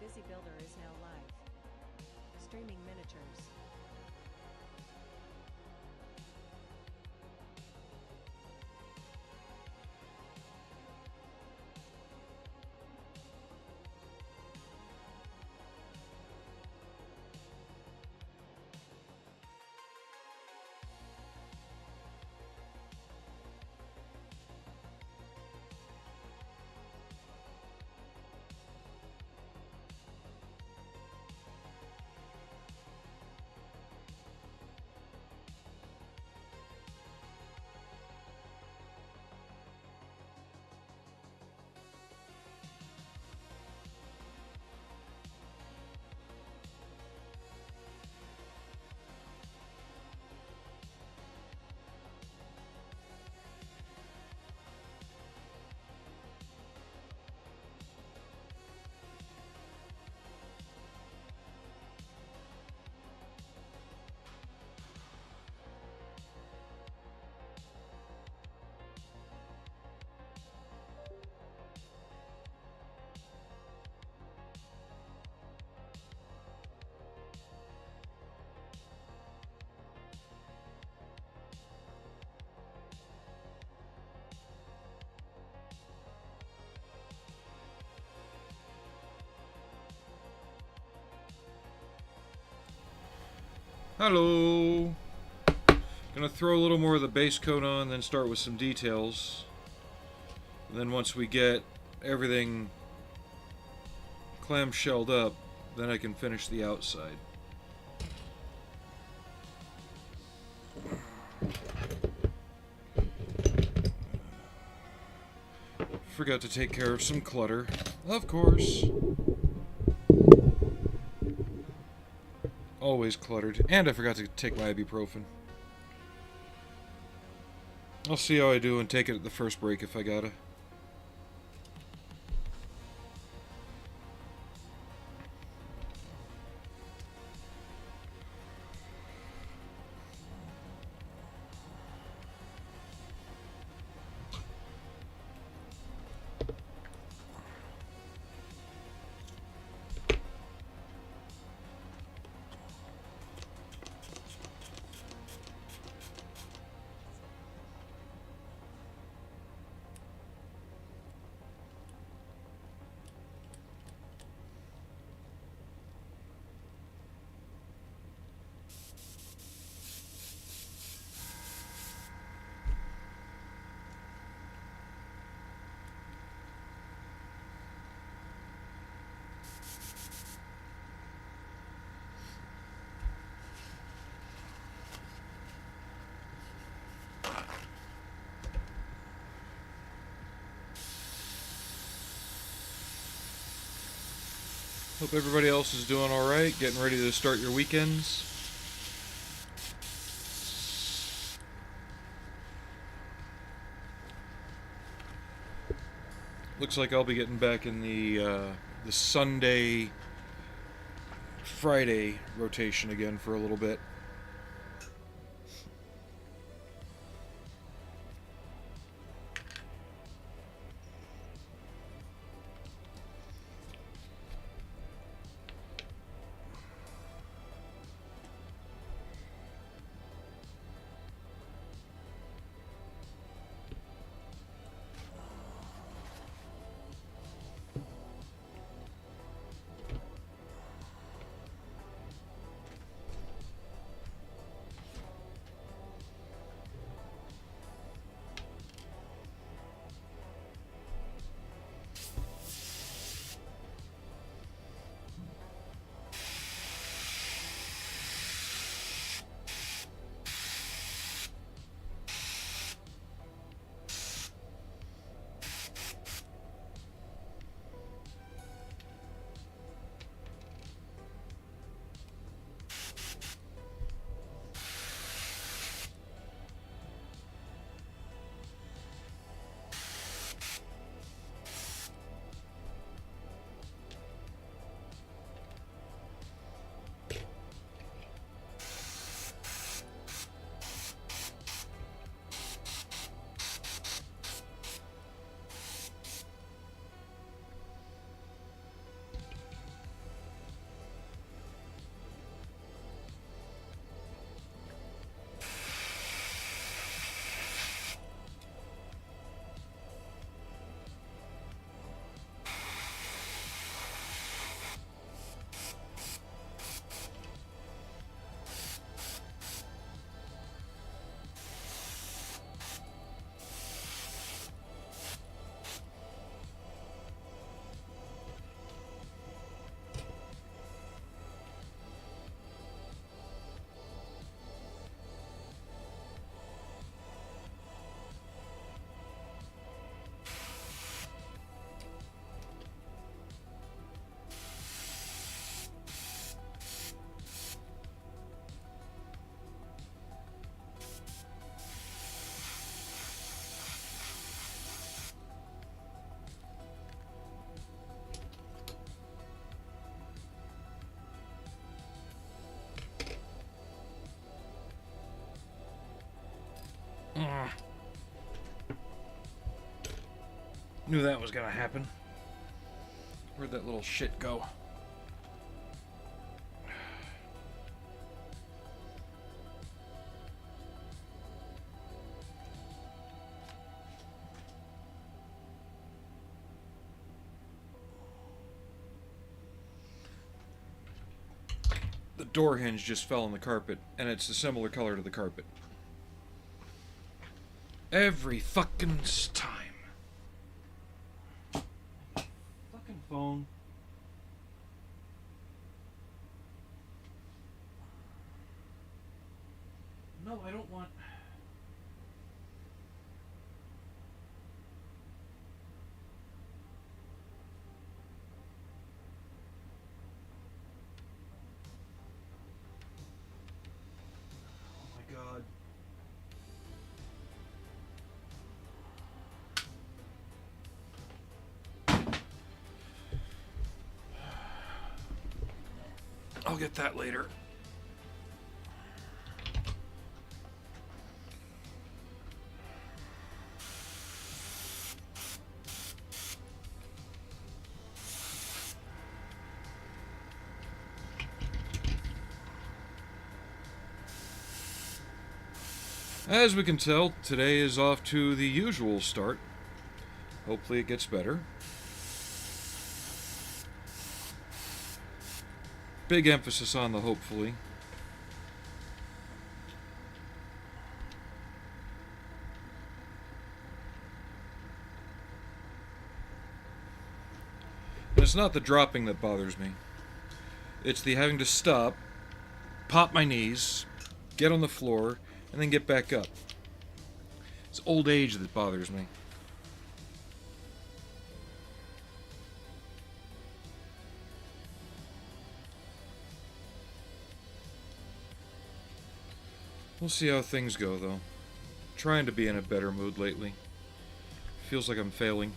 Busy Builder is now live. Streaming miniatures. Hello! Gonna throw a little more of the base coat on, then start with some details. And then once we get everything clamshelled up, then I can finish the outside. Forgot to take care of some clutter, of course. Always cluttered. And I forgot to take my ibuprofen. I'll see how I do and take it at the first break if I gotta. Hope everybody else is doing alright, getting ready to start your weekends. Looks like I'll be getting back in the Sunday, Friday rotation again for a little bit. Knew that was gonna happen. Where'd that little shit go? The door hinge just fell on the carpet, and it's a similar color to the carpet. Every fucking time. Fucking phone. No, I don't want... Oh my god. I'll get that later. As we can tell, today is off to the usual start. Hopefully it gets better. Big emphasis on the hopefully. And it's not the dropping that bothers me. It's the having to stop, pop my knees, get on the floor, and then get back up. It's old age that bothers me. We'll see how things go, though. Trying to be in a better mood lately. Feels like I'm failing.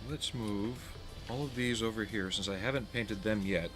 Let's move all of these over here, since I haven't painted them yet.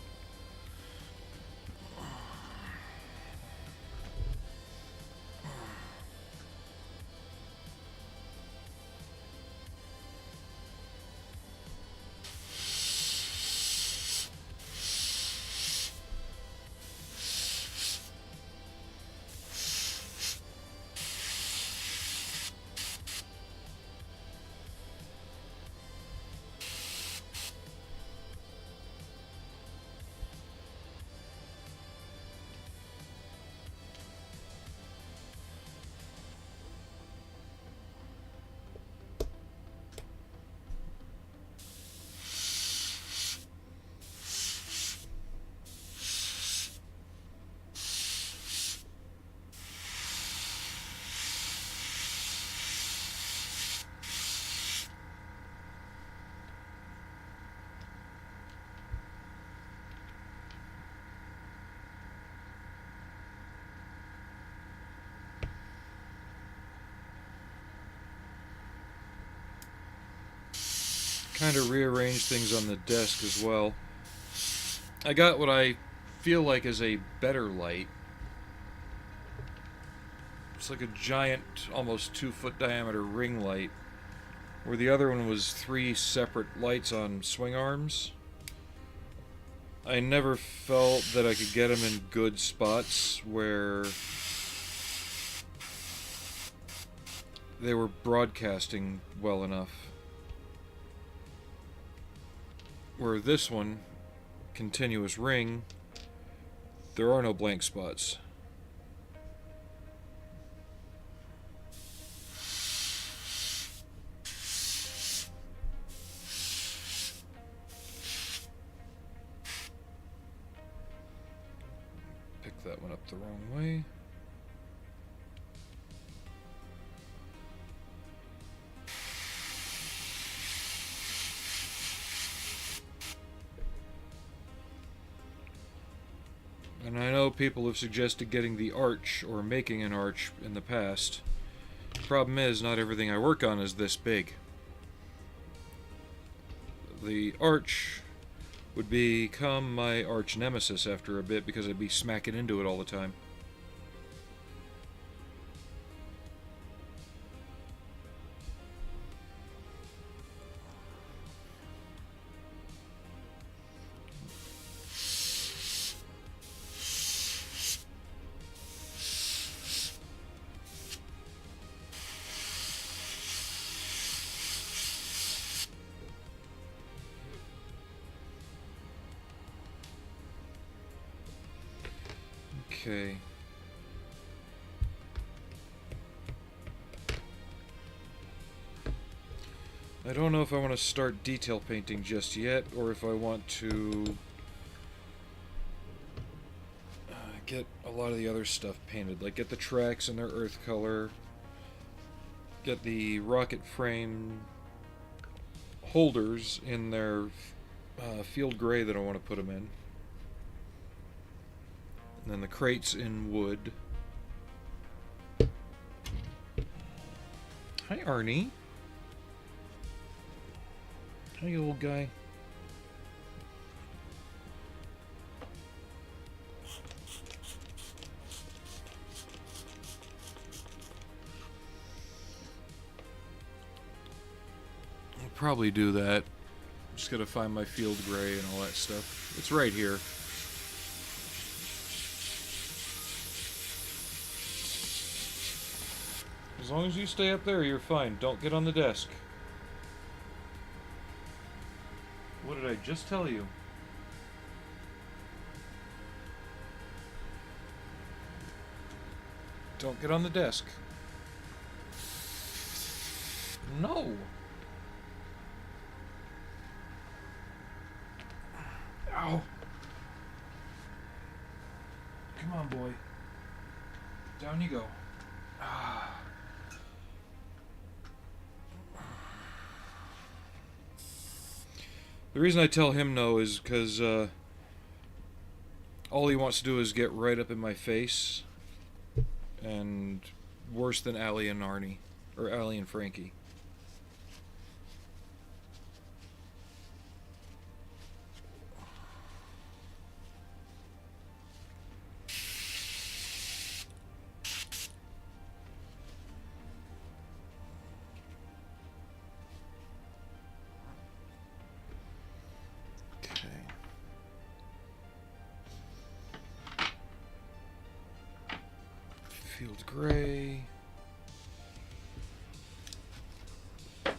Kind of rearrange things on the desk as well. I got what I feel like is a better light. It's like a giant, almost 2-foot diameter ring light, where the other one was 3 separate lights on swing arms. I never felt that I could get them in good spots where they were broadcasting well enough. Where this one, continuous ring, there are no blank spots. Pick that one up the wrong way. And I know people have suggested getting the arch or making an arch in the past. Problem is, not everything I work on is this big. The arch would become my arch nemesis after a bit because I'd be smacking into it all the time. Okay. I don't know if I want to start detail painting just yet, or if I want to get a lot of the other stuff painted, like get the tracks in their earth color, get the rocket frame holders in their field gray that I want to put them in. And then the crates in wood. Hi, Arnie. Hi, old guy. I'll probably do that. Just gotta find my field gray and all that stuff. It's right here. As long as you stay up there, you're fine. Don't get on the desk. What did I just tell you? Don't get on the desk. No! Ow! Come on, boy. Down you go. Ah. The reason I tell him no is because all he wants to do is get right up in my face, and worse than Allie and Arnie, or Allie and Frankie. Field gray. No,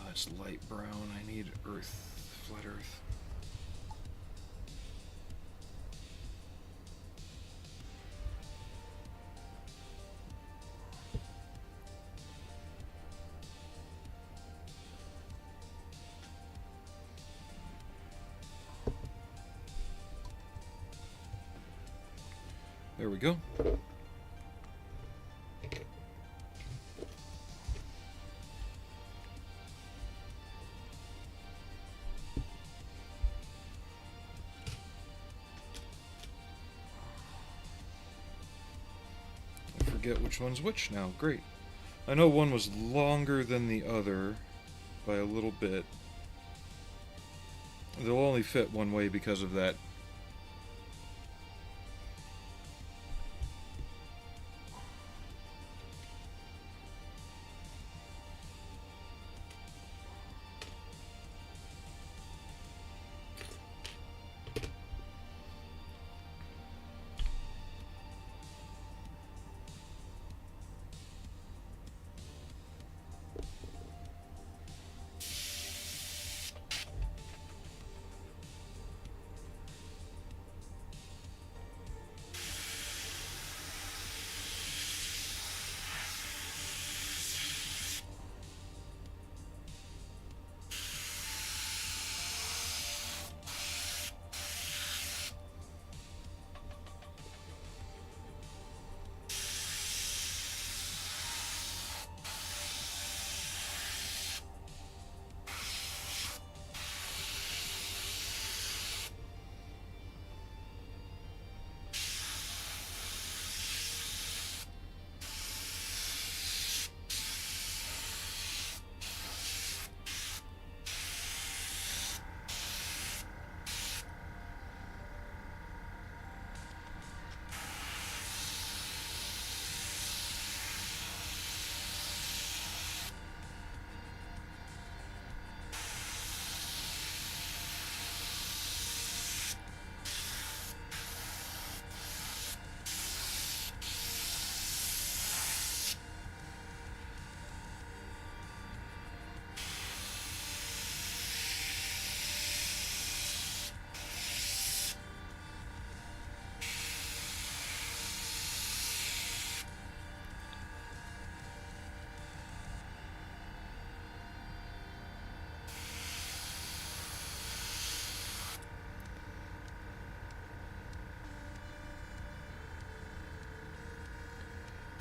that's light brown. I need earth, flat earth. There we go. I forget which one's which now. Great. I know one was longer than the other by a little bit. They'll only fit one way because of that.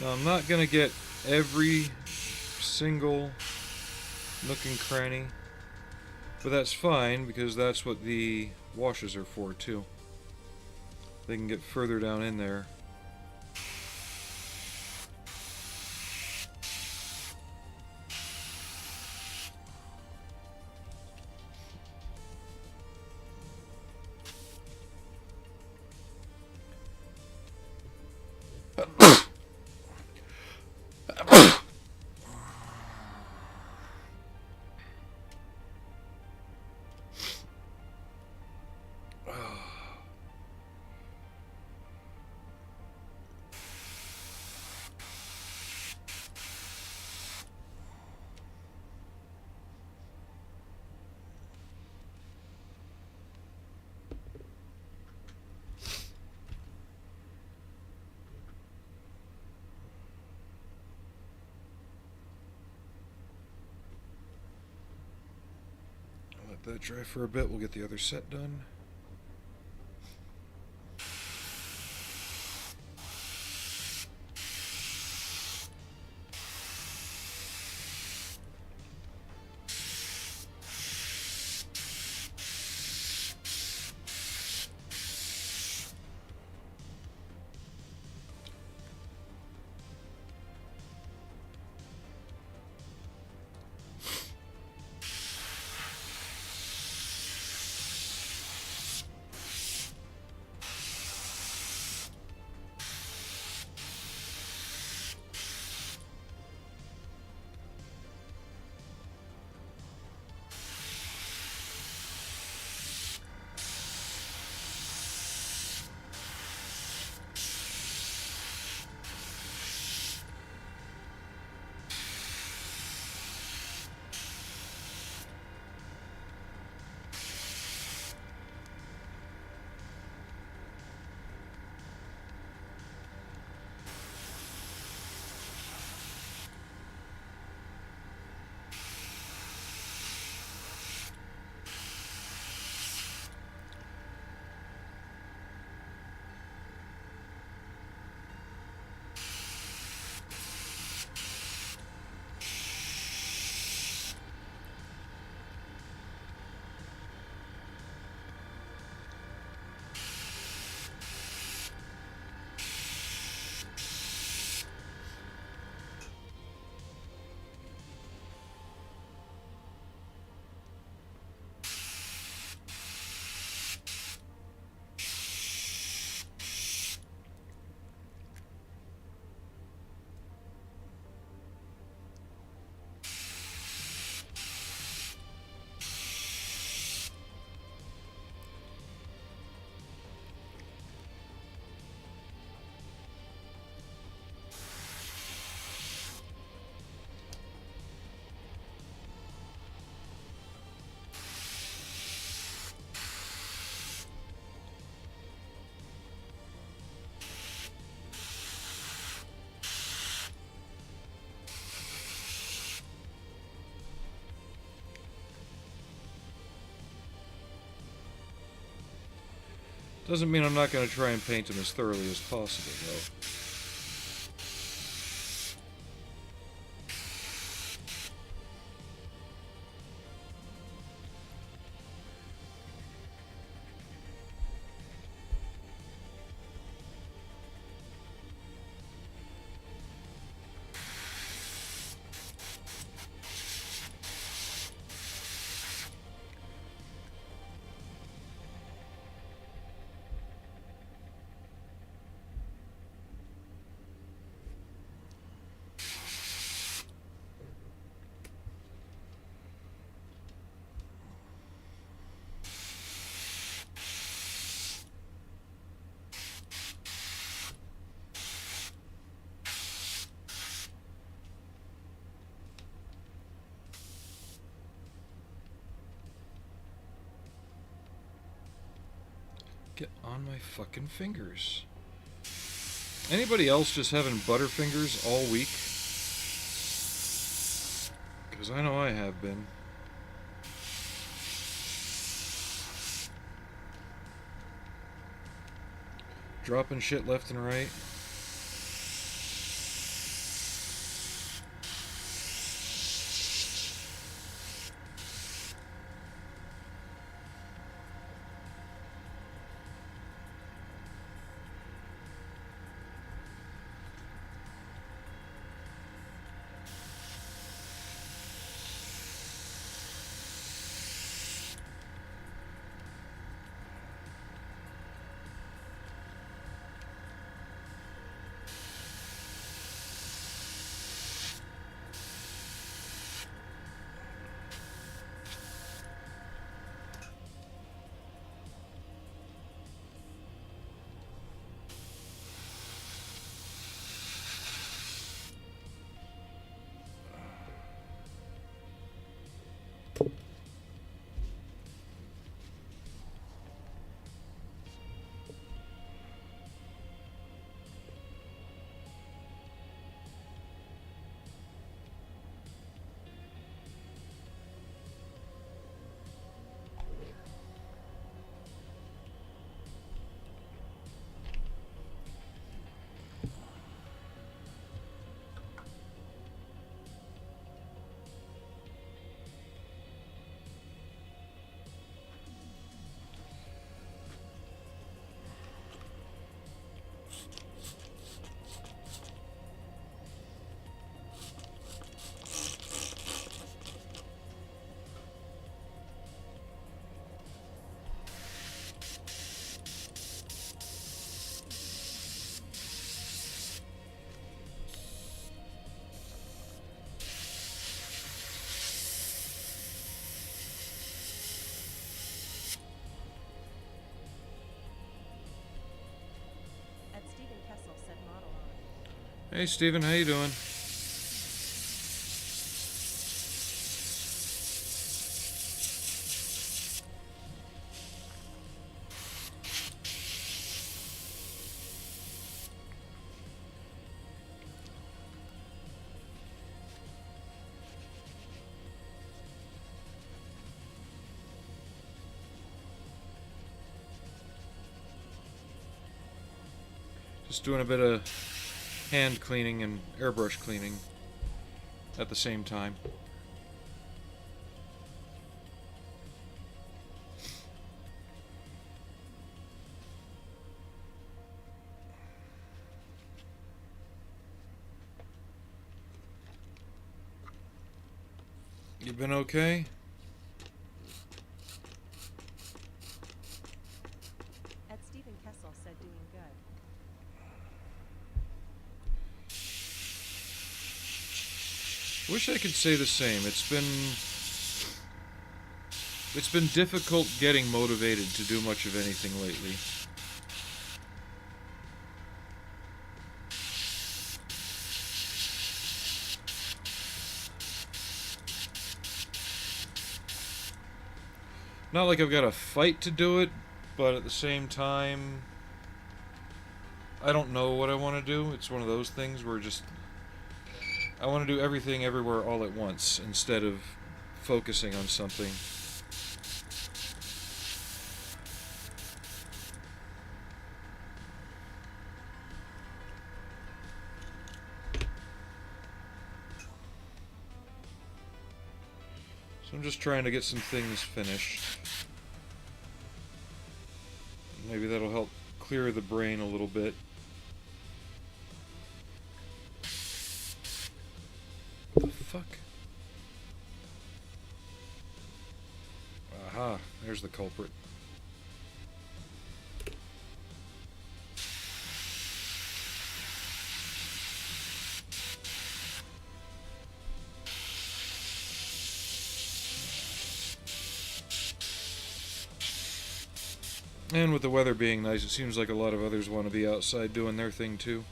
Now, I'm not going to get every single nook and cranny, but that's fine because that's what the washers are for too. They can get further down in there. Let that dry for a bit. We'll get the other set done. Doesn't mean I'm not going to try and paint them as thoroughly as possible, though. Get on my fucking fingers. Anybody else just having butterfingers all week? Because I know I have been. Dropping shit left and right. Hey, Steven, how you doing? Just doing a bit of hand cleaning and airbrush cleaning at the same time. You been okay? Ed Stephen Kessel said doing good. Wish I could say the same. It's been difficult getting motivated to do much of anything lately. Not like I've got a fight to do it, but at the same time, I don't know what I want to do. It's one of those things where I want to do everything everywhere all at once instead of focusing on something. So I'm just trying to get some things finished. Maybe that'll help clear the brain a little bit. What the fuck? Aha, there's the culprit. And with the weather being nice, it seems like a lot of others want to be outside doing their thing too.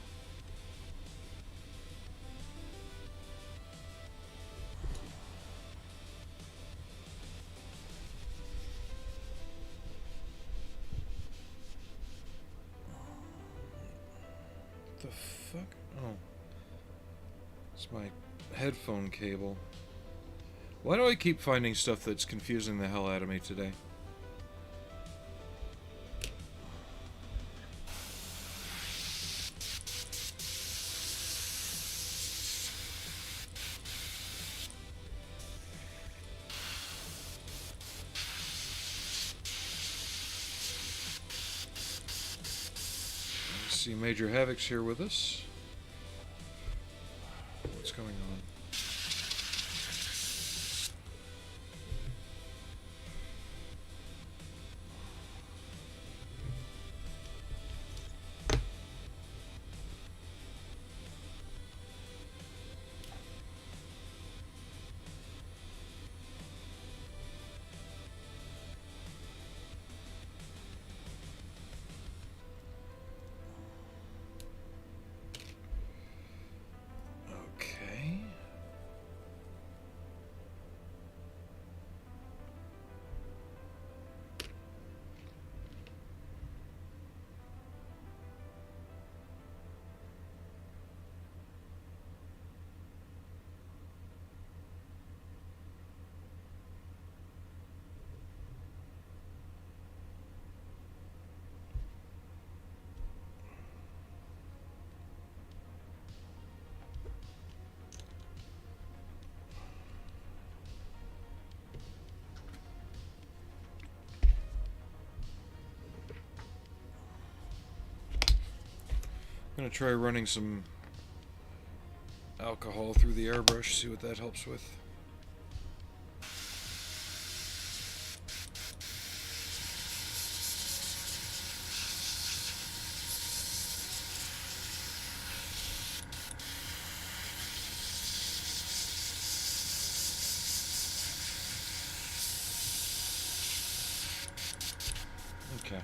What the fuck? Oh. It's my headphone cable. Why do I keep finding stuff that's confusing the hell out of me today? See, Major Havoc's here with us. What's going on? Okay. I'm gonna try running some alcohol through the airbrush, see what that helps with. Okay.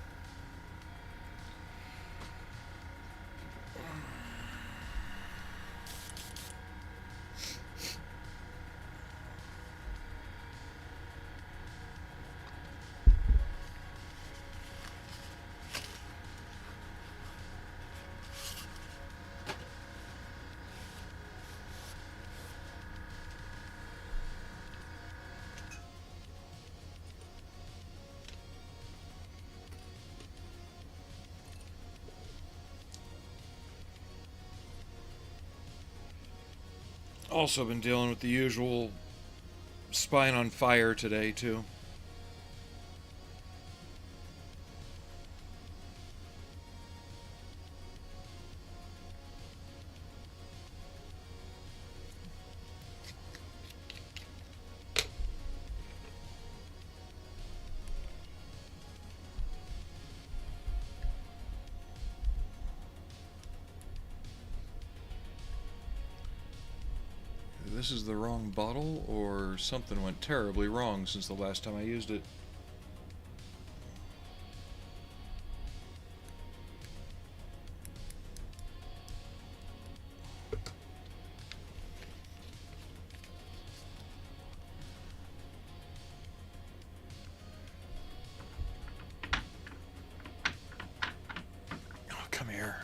Also been dealing with the usual spine on fire today, too. This is the wrong bottle, or something went terribly wrong since the last time I used it. Oh, come here.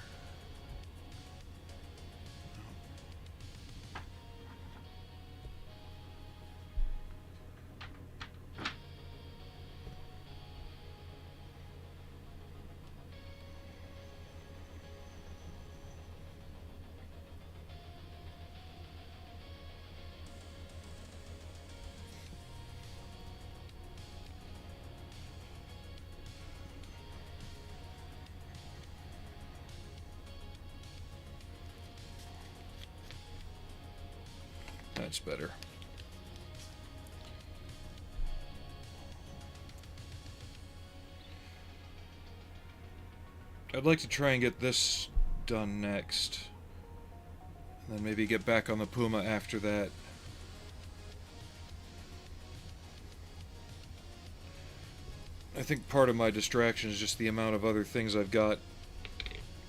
That's better. I'd like to try and get this done next. And then maybe get back on the Puma after that. I think part of my distraction is just the amount of other things I've got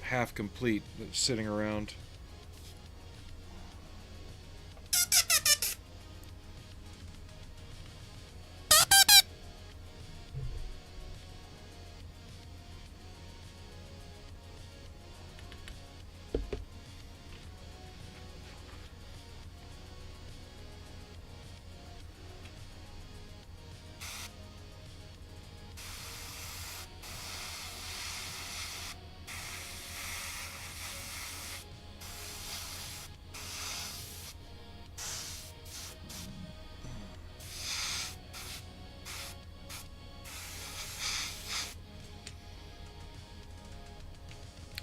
half complete that's sitting around.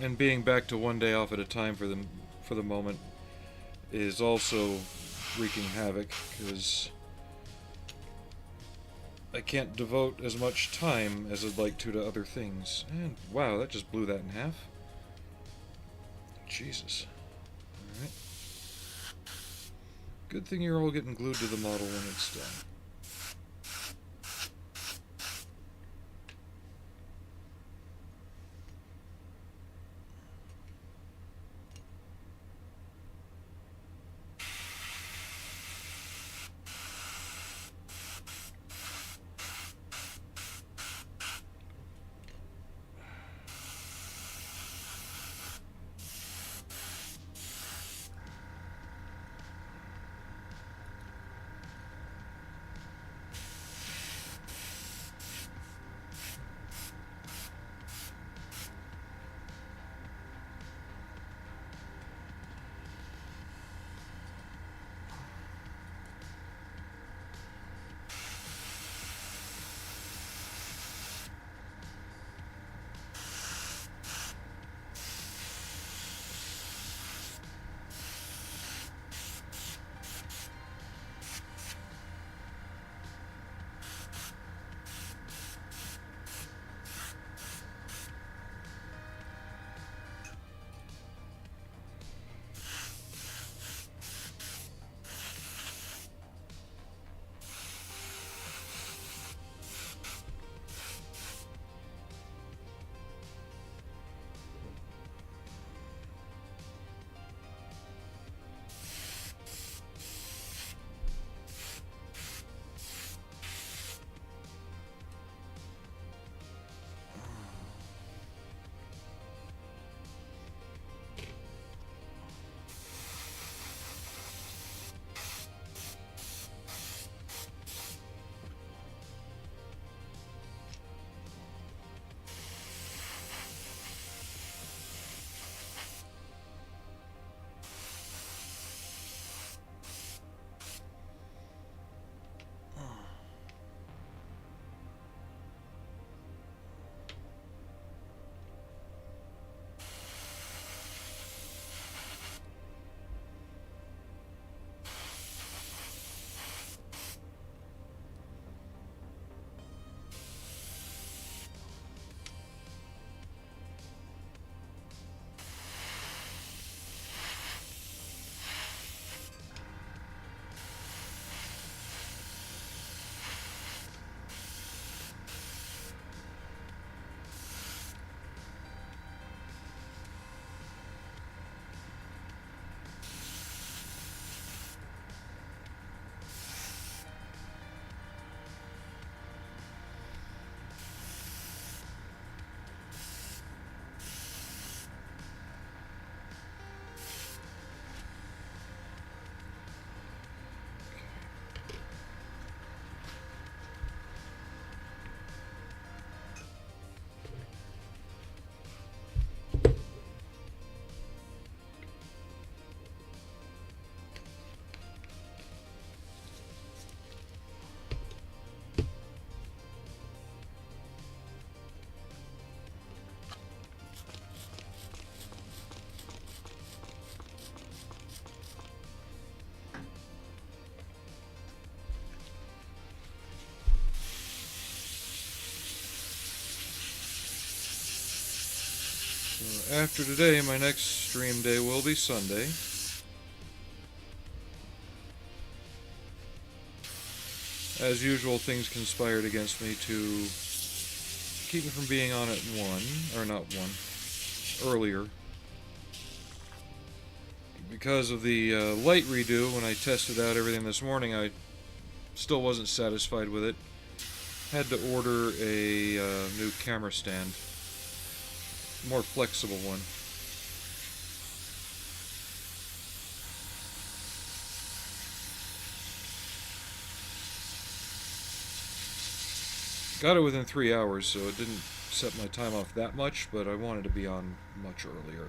And being back to one day off at a time for the moment is also wreaking havoc, because I can't devote as much time as I'd like to other things. And wow, that just blew that in half. Jesus. Alright. Good thing you're all getting glued to the model when it's done. after today, my next stream day will be Sunday. As usual, things conspired against me to keep me from being on at 1, or not 1, earlier. Because of the light redo, when I tested out everything this morning, I still wasn't satisfied with it. Had to order a new camera stand. More flexible one. Got it within 3 hours, so it didn't set my time off that much, but I wanted to be on much earlier.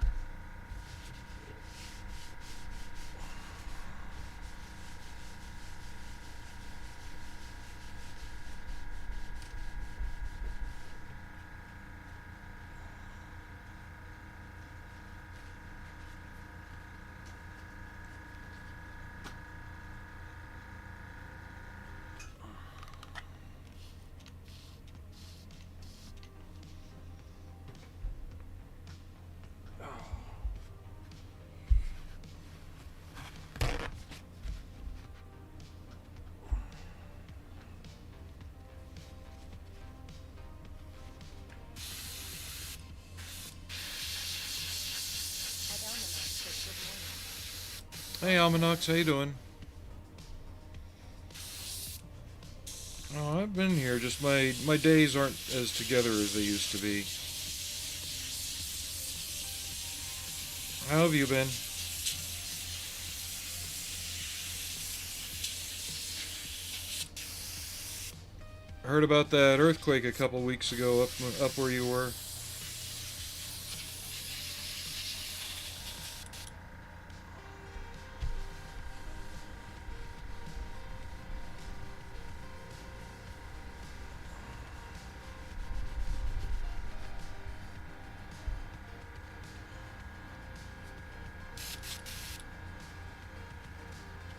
Hey Almanax, how you doing? Oh, I've been here, just my days aren't as together as they used to be. How have you been? Heard about that earthquake a couple weeks ago up where you were.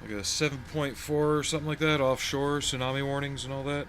Like a 7.4 or something like that, offshore, tsunami warnings and all that.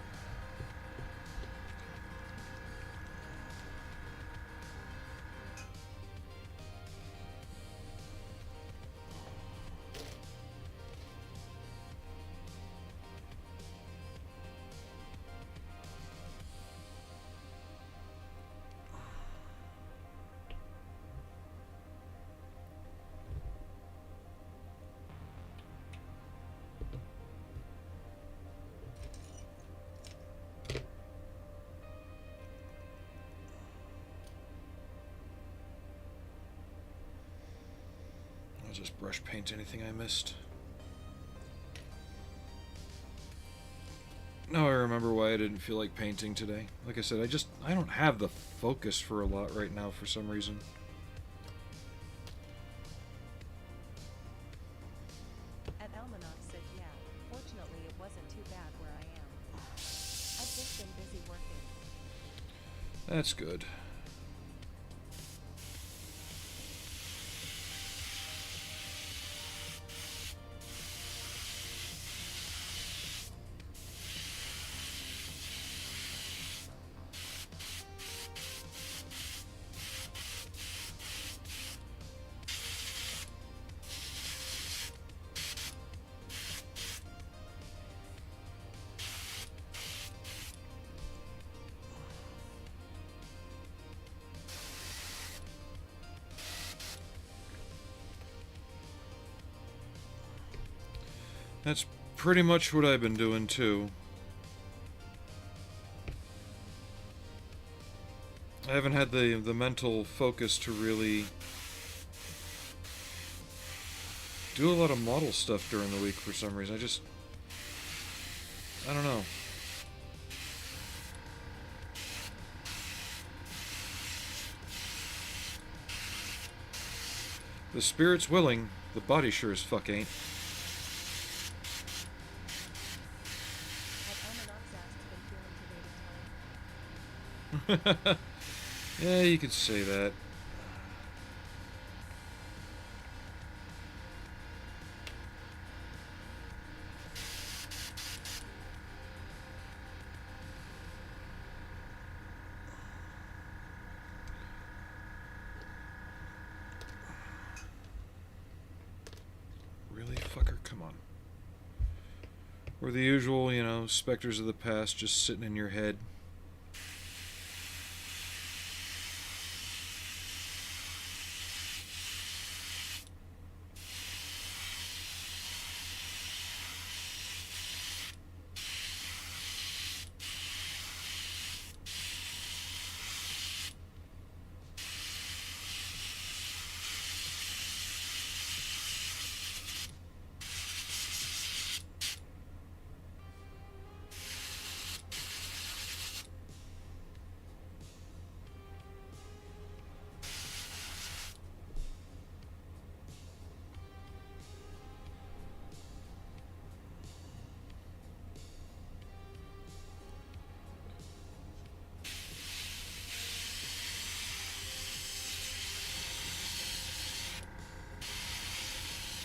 I'll just brush paint anything I missed. Now I remember why I didn't feel like painting today. Like I said, I don't have the focus for a lot right now for some reason. At Almanac said, yeah, fortunately it wasn't too bad where I am. I've just been busy working. That's good. That's pretty much what I've been doing too. I haven't had the mental focus to really do a lot of model stuff during the week for some reason. I don't know. The spirit's willing, the body sure as fuck ain't. Yeah, you could say that. Come on. Or the usual, you know, specters of the past just sitting in your head.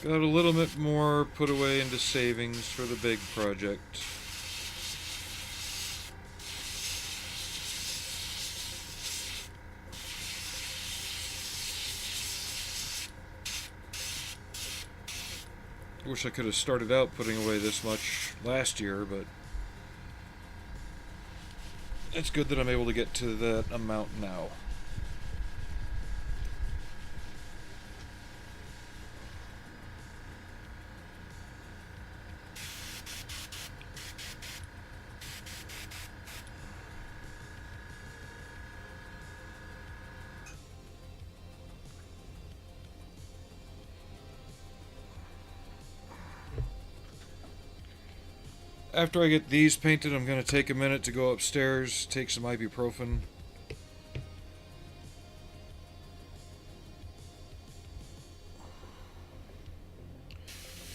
Got a little bit more put away into savings for the big project. Wish I could have started out putting away this much last year, but it's good that I'm able to get to that amount now. After I get these painted, I'm going to take a minute to go upstairs, take some ibuprofen.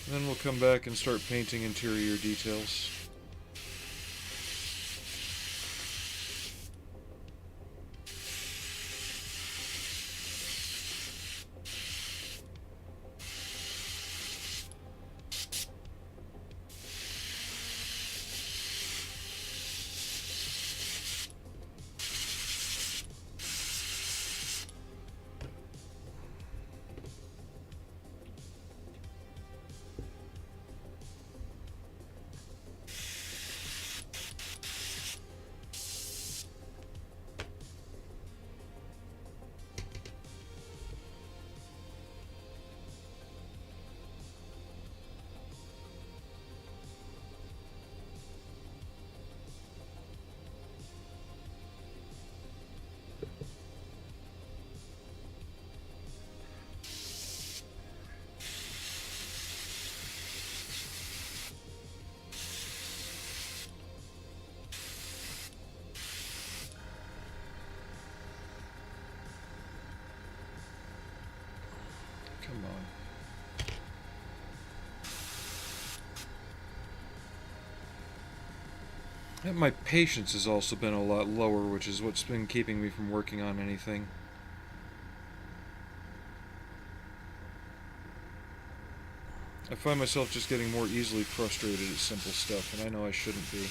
Then we'll come back and start painting interior details. Come on. And my patience has also been a lot lower, which is what's been keeping me from working on anything. I find myself just getting more easily frustrated at simple stuff, and I know I shouldn't be.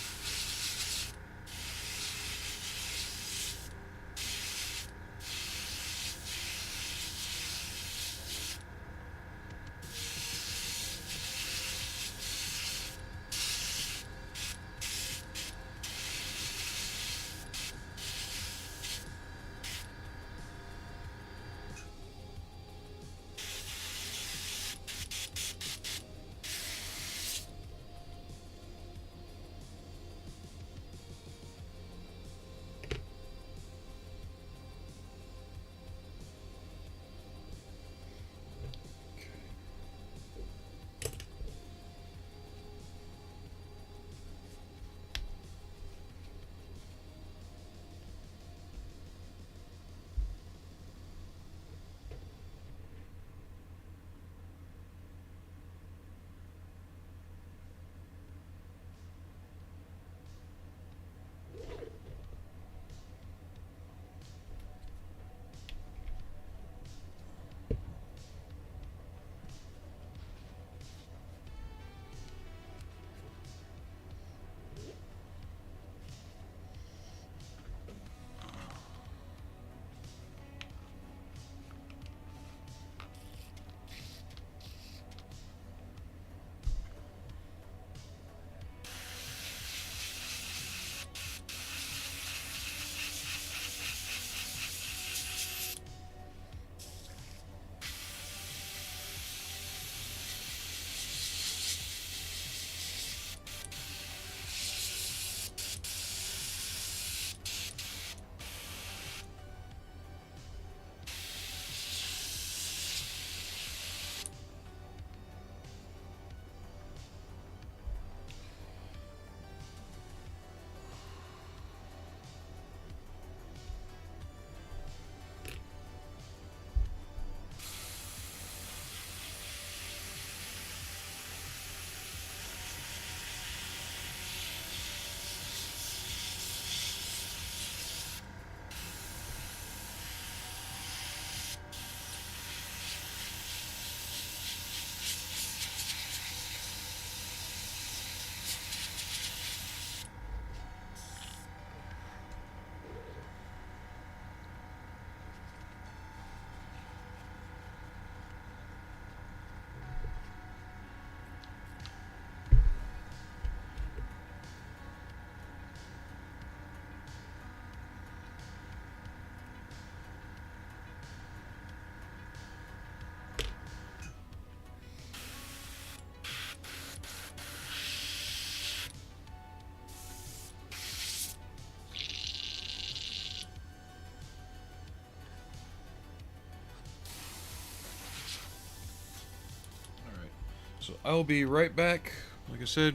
So I'll be right back. Like I said,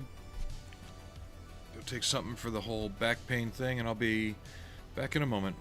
go take something for the whole back pain thing, and I'll be back in a moment.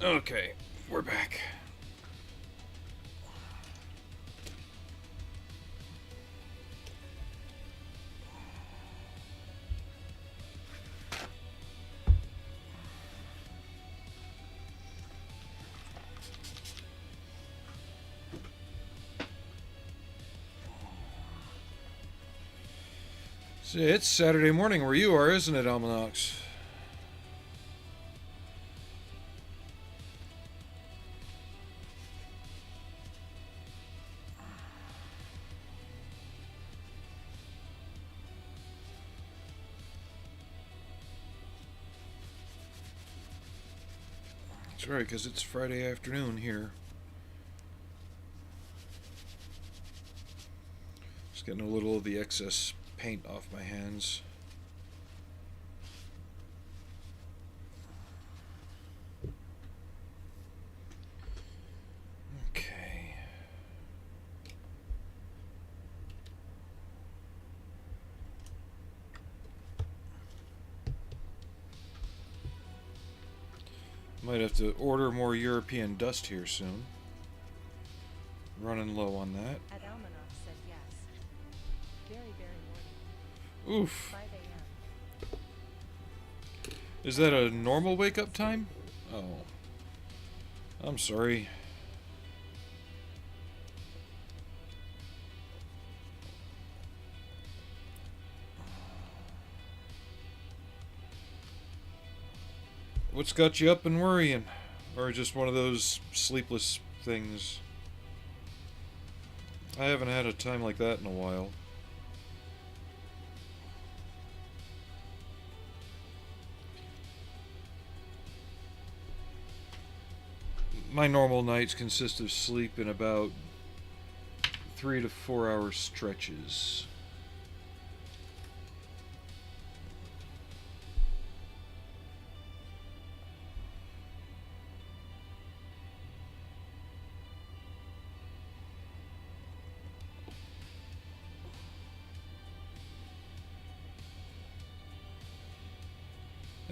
Okay, we're back. So it's Saturday morning where you are, isn't it, Almanacs? That's right, because it's Friday afternoon here. Just getting a little of the excess paint off my hands. Okay. Might have to order more European dust here soon. Running low on that. At Almanac said yes. Very, very morning. Oof. 5 a.m. Is that a normal wake-up time? Oh. I'm sorry. What's got you up and worrying? Or just one of those sleepless things? I haven't had a time like that in a while. My normal nights consist of sleep in about 3 to 4 hour stretches.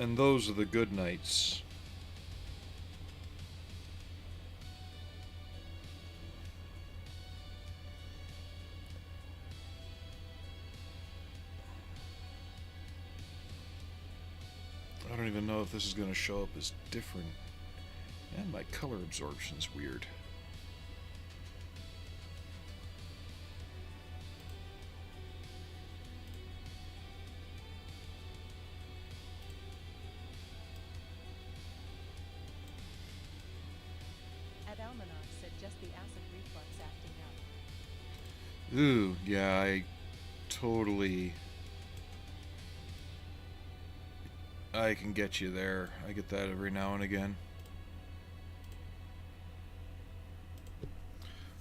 And those are the good nights. I don't even know if this is going to show up as different. And my color absorption's weird. At Almanac said just the acid reflux acting up. Ooh, yeah, I can get you there. I get that every now and again.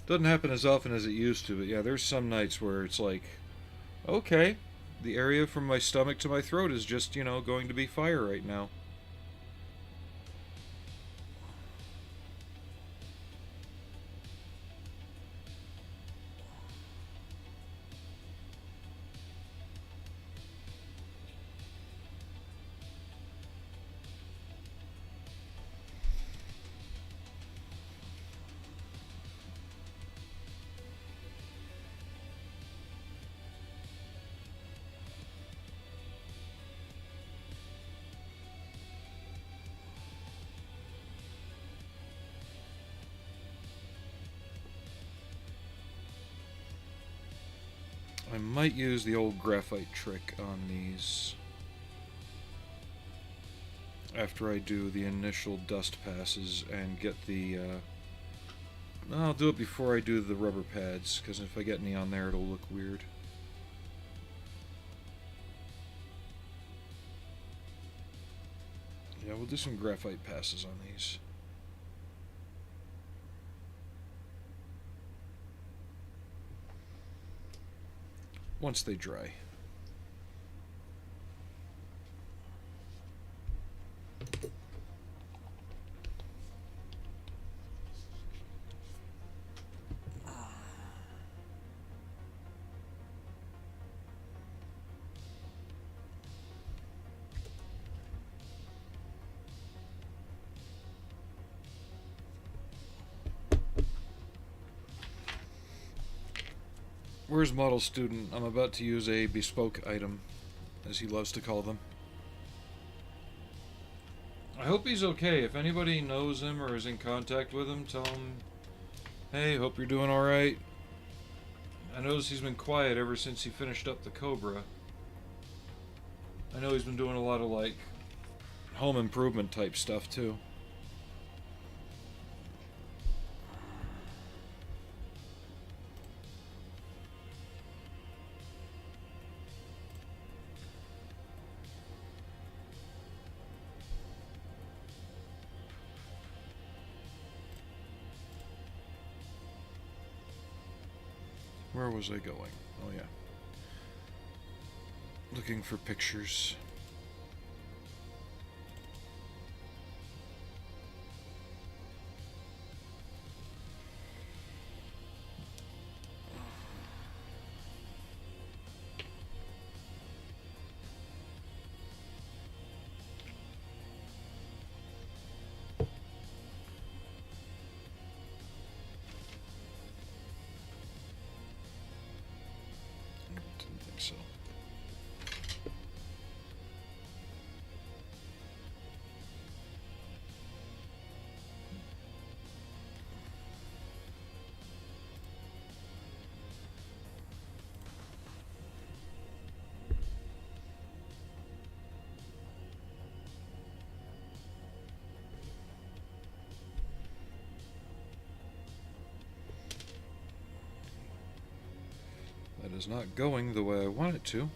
Doesn't happen as often as it used to, but yeah, there's some nights where it's like, okay, the area from my stomach to my throat is just, going to be fire right now. I might use the old graphite trick on these after I do the initial dust passes and get the I'll do it before I do the rubber pads, because if I get any on there it'll look weird. Yeah, we'll do some graphite passes on these. Once they dry. Where's Model Student? I'm about to use a bespoke item, as he loves to call them. I hope he's okay. If anybody knows him or is in contact with him, tell him, hey, hope you're doing alright. I notice he's been quiet ever since he finished up the Cobra. I know he's been doing a lot of, like, home improvement type stuff, too. Where was I going? Oh, yeah. Looking for pictures. Didn't think so. That is not going the way I want it to.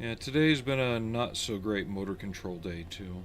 Yeah, today's been a not so great motor control day too.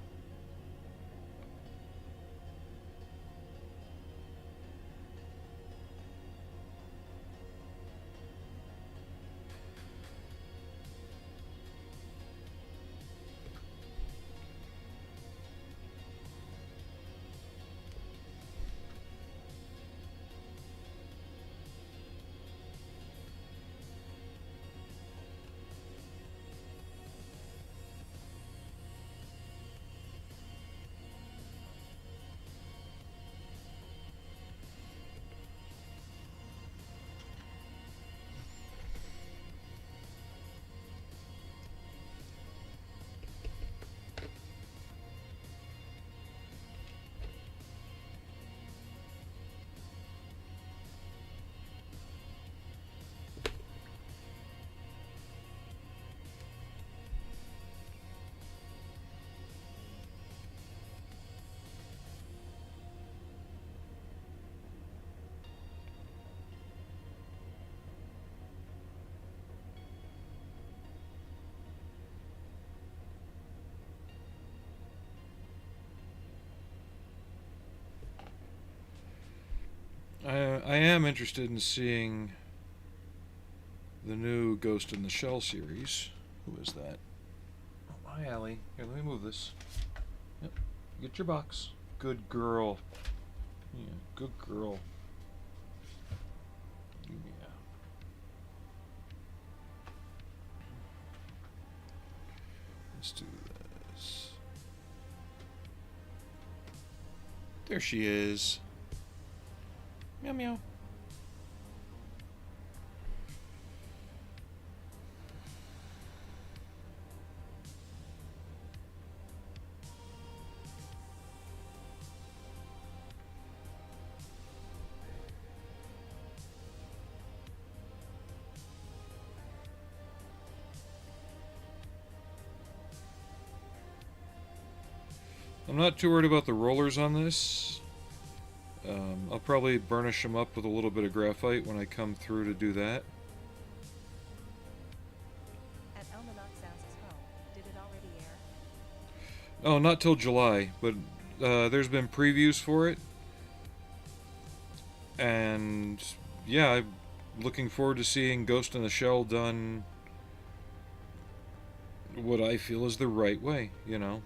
I am interested in seeing the new Ghost in the Shell series. Who is that? Oh, hi, Allie. Here, let me move this. Yep. Get your box. Good girl. Yeah, good girl. Yeah. Let's do this. There she is. Meow meow. I'm not too worried about the rollers on this. I'll probably burnish them up with a little bit of graphite when I come through to do that. At Almanac's asks home, did it already air? Oh, not till July, but there's been previews for it. And yeah, looking forward to seeing Ghost in the Shell done what I feel is the right way, you know.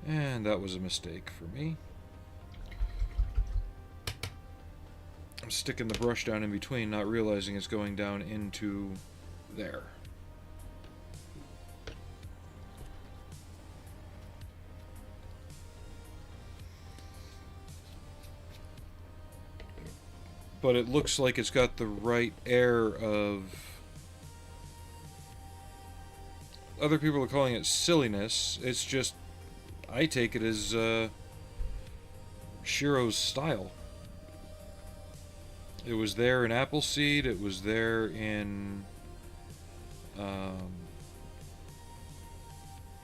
And that was a mistake for me. I'm sticking the brush down in between, not realizing it's going down into there. But it looks like it's got the right air of... Other people are calling it silliness. It's just... I take it as Shiro's style. It was there in Appleseed. It was there in...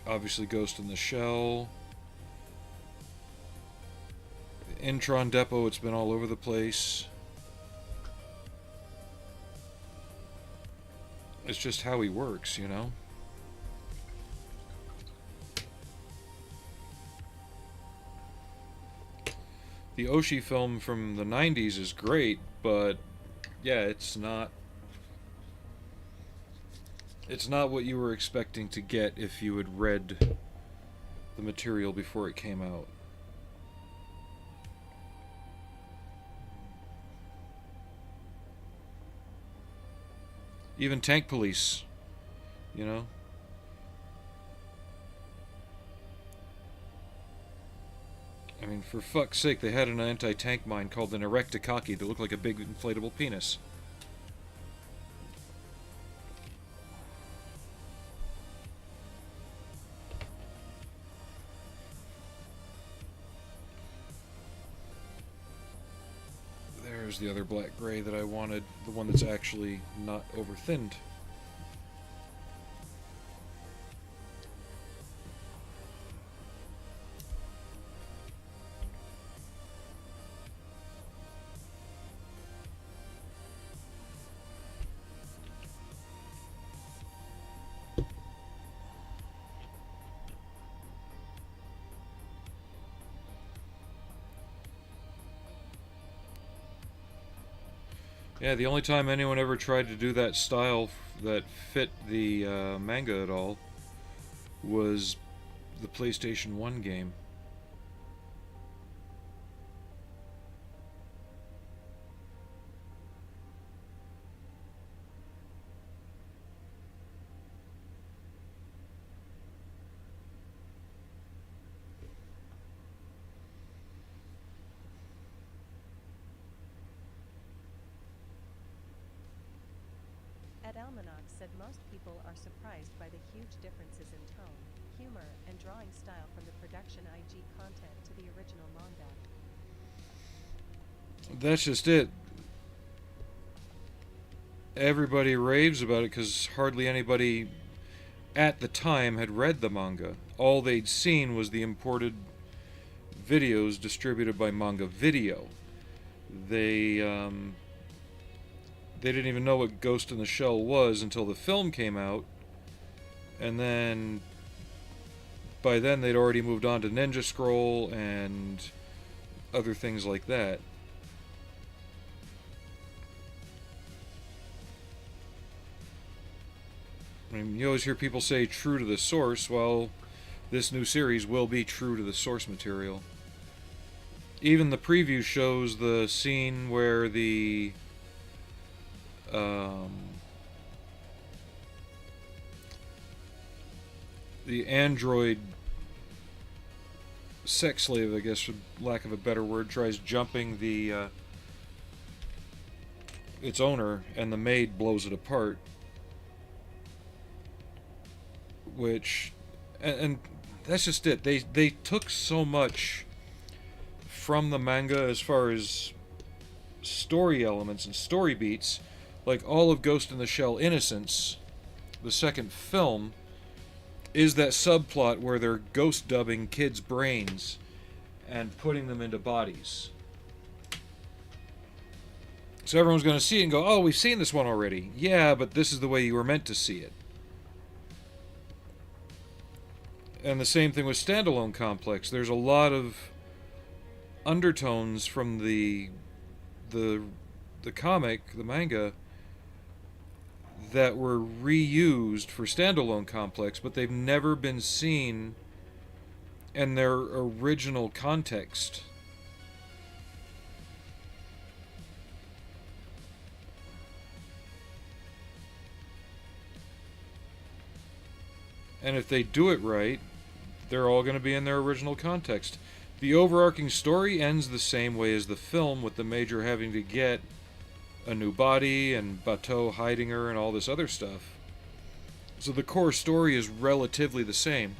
obviously Ghost in the Shell. Intron Depot, it's been all over the place. It's just how he works, you know? The Oshii film from the 90s is great, but yeah, it's not what you were expecting to get if you had read the material before it came out. Even Tank Police, you know? I mean, for fuck's sake, they had an anti-tank mine called an Erectakaki that looked like a big inflatable penis. There's the other black gray that I wanted, the one that's actually not over-thinned. Yeah, the only time anyone ever tried to do that style that fit the manga at all was the PlayStation 1 game. Ed Almanac said most people are surprised by the huge differences in tone, humor, and drawing style from the production IG content to the original manga. That's just it. Everybody raves about it because hardly anybody at the time had read the manga. All they'd seen was the imported videos distributed by Manga Video. They didn't even know what Ghost in the Shell was until the film came out, and then by then they'd already moved on to Ninja Scroll and other things like that. I mean, you always hear people say true to the source. Well, this new series will be true to the source material. Even the preview shows the scene where the android sex slave, I guess for lack of a better word, tries jumping the its owner, and the maid blows it apart. Which, and that's just it. They took so much from the manga as far as story elements and story beats. Like all of Ghost in the Shell Innocence, the second film, is that subplot where they're ghost dubbing kids' brains and putting them into bodies. So everyone's going to see it and go, oh, we've seen this one already. Yeah, but this is the way you were meant to see it. And the same thing with Standalone Complex. There's a lot of undertones from the the comic, the manga, that were reused for standalone complex, but they've never been seen in their original context. And if they do it right, they're all going to be in their original context. The overarching story ends the same way as the film, with the Major having to get a new body and Bateau hiding her and all this other stuff. So the core story is relatively the same.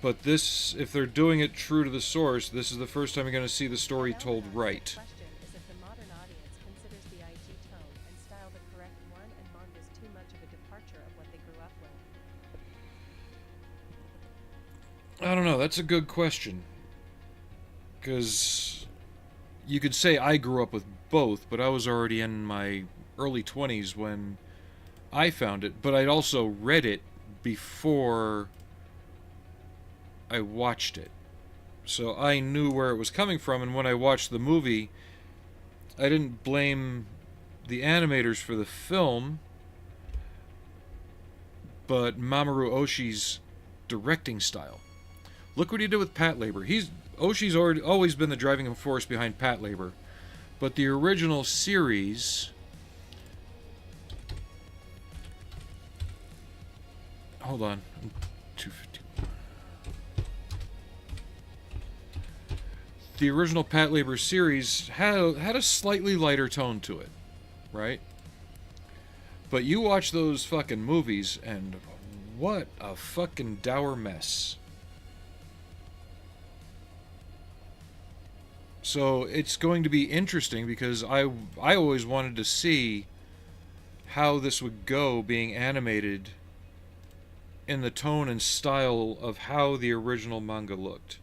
But this, if they're doing it true to the source, this is the first time you're going to see the story told right. The question is if the modern audience considers the IG tone and style the correct one and manga's too much of a departure of what they grew up with. I don't know, that's a good question. Because you could say I grew up with both, but I was already in my early 20s when I found it. But I'd also read it before I watched it. So I knew where it was coming from, and when I watched the movie, I didn't blame the animators for the film, but Mamoru Oshii's directing style. Look what he did with Patlabor. Oshii's always been the driving force behind Patlabor, but the original series... Hold on. 250. The original Patlabor series had a slightly lighter tone to it, right? But you watch those fucking movies, and what a fucking dour mess. So it's going to be interesting because I always wanted to see how this would go being animated in the tone and style of how the original manga looked.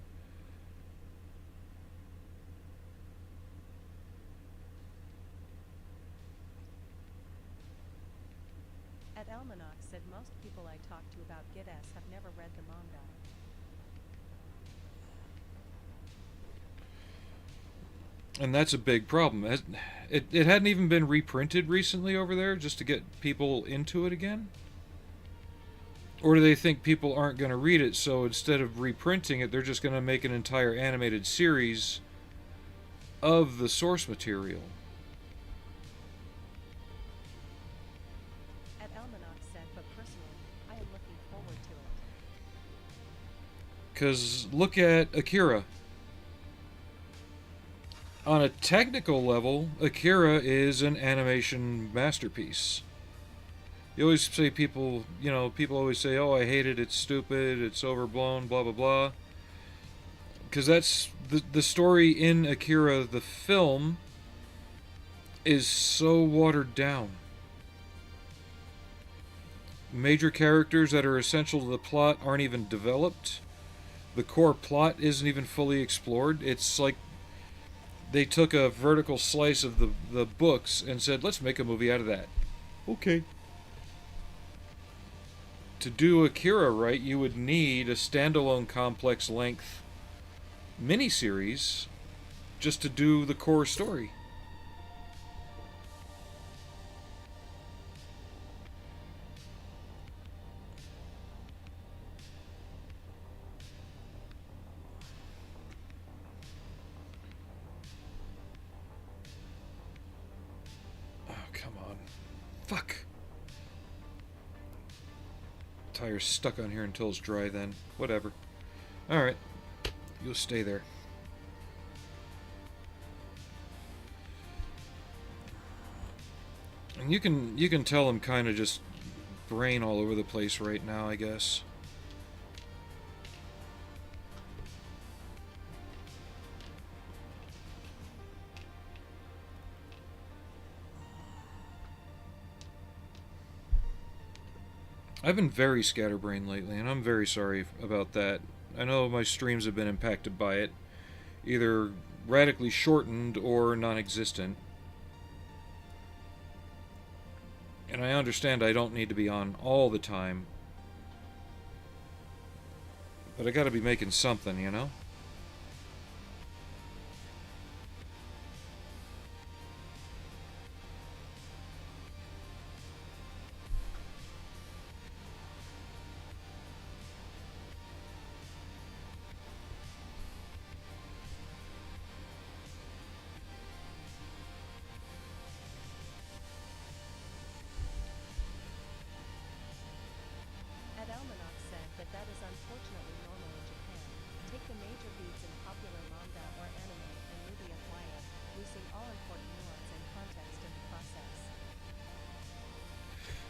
Ed Almanac said most people I talked to about Get S have never read the manga. And that's a big problem. It hadn't even been reprinted recently over there just to get people into it again? Or do they think people aren't going to read it, so instead of reprinting it, they're just going to make an entire animated series of the source material? Ed Almanac said, but personally, I am looking forward to it. Because look at Akira. On a technical level, Akira is an animation masterpiece. You always say people always say, oh, I hate it, it's stupid, it's overblown, blah, blah, blah. Because that's the story in Akira, the film, is so watered down. Major characters that are essential to the plot aren't even developed. The core plot isn't even fully explored. It's like they took a vertical slice of the books and said, let's make a movie out of that. Okay. To do Akira right, you would need a standalone complex length miniseries just to do the core story. Fuck. Tire's stuck on here until it's dry then. Whatever. Alright. You'll stay there. And you can tell I'm kind of just brain all over the place right now, I guess. I've been very scatterbrained lately, and I'm very sorry about that. I know my streams have been impacted by it, either radically shortened or non-existent. And I understand I don't need to be on all the time, but I gotta be making something, you know?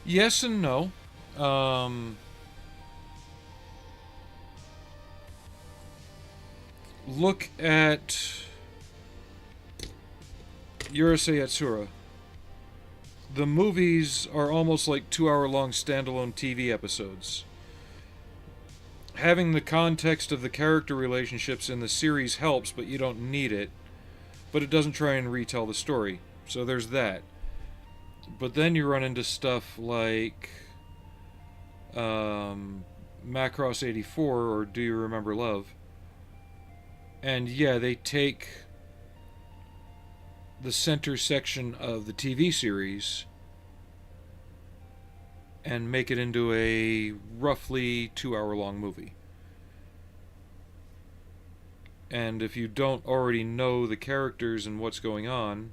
Yes and no. Look at Urusei Yatsura. The movies are almost like 2 hour long standalone TV episodes. Having the context of the character relationships in the series helps, but you don't need it. But it doesn't try and retell the story. So there's that. But then you run into stuff like Macross 84 or Do You Remember Love? And yeah, they take the center section of the TV series and make it into a roughly 2 hour long movie. And if you don't already know the characters and what's going on,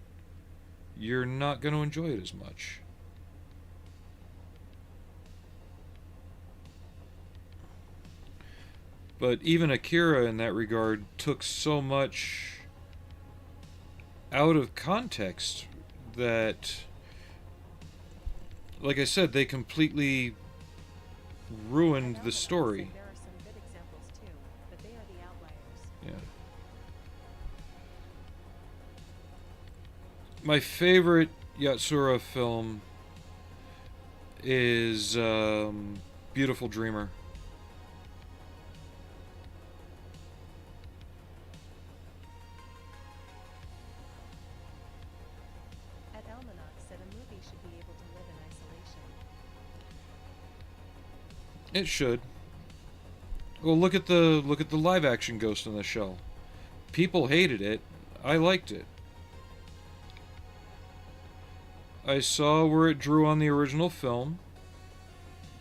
you're not going to enjoy it as much. But even Akira, in that regard, took so much out of context that, like I said, they completely ruined the story. There are some good examples too, but they are the outliers. Yeah. My favorite Yatsura film is Beautiful Dreamer. At Almanac said a movie should be able to live in isolation. It should. Well, look at the live action Ghost in the Shell. People hated it. I liked it. I saw where it drew on the original film,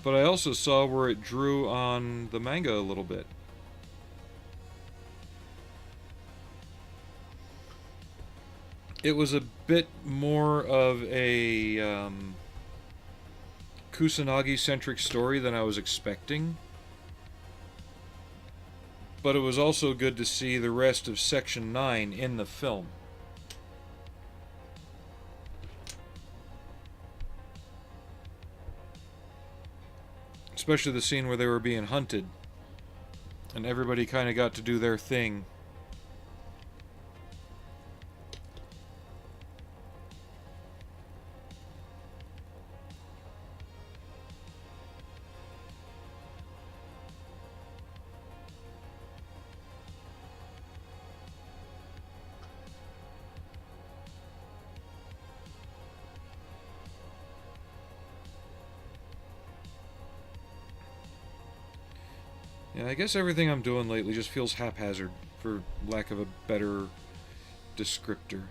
but I also saw where it drew on the manga a little bit. It was a bit more of a Kusanagi-centric story than I was expecting. But it was also good to see the rest of Section 9 in the film. Especially the scene where they were being hunted. And everybody kind of got to do their thing. Yeah, I guess everything I'm doing lately just feels haphazard, for lack of a better descriptor.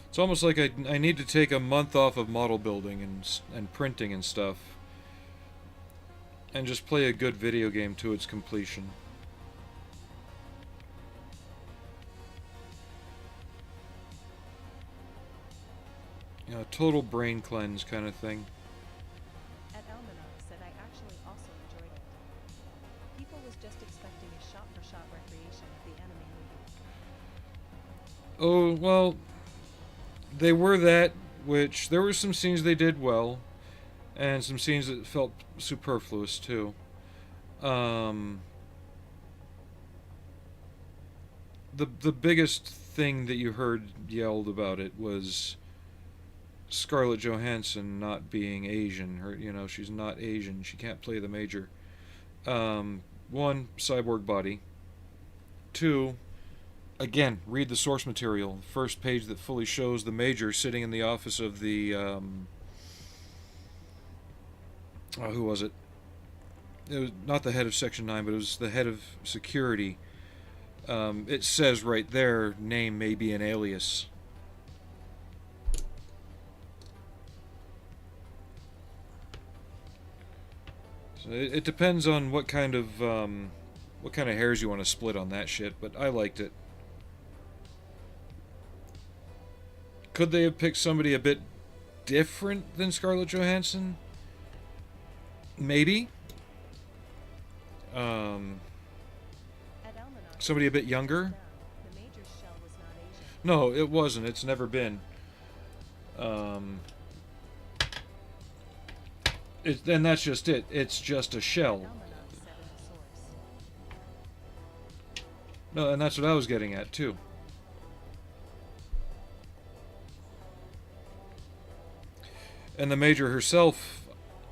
It's almost like I need to take a month off of model building and printing and stuff, and just play a good video game to its completion. You know, total brain cleanse kind of thing. At Almanac said I actually also enjoyed it. People was just expecting a shot-for-shot recreation of the anime movie. Oh, well, they were that, which there were some scenes they did well, and some scenes that felt superfluous too. The biggest thing that you heard yelled about it was Scarlett Johansson not being Asian. Her, you know, she's not Asian. She can't play the major. One, cyborg body. Two, again, read the source material. First page that fully shows the major sitting in the office of the who was it? It was not the head of Section 9, but it was the head of security. It says right there, name may be an alias. So it depends on what kind of hairs you want to split on that shit, but I liked it. Could they have picked somebody a bit different than Scarlett Johansson? Maybe. Um, At Almanac somebody a bit younger. the Major's shell was not Asian. No, it wasn't. It's never been. Um, and that's just it. It's just a shell. Almanac said in the source. No, and that's what I was getting at too. And the Major herself,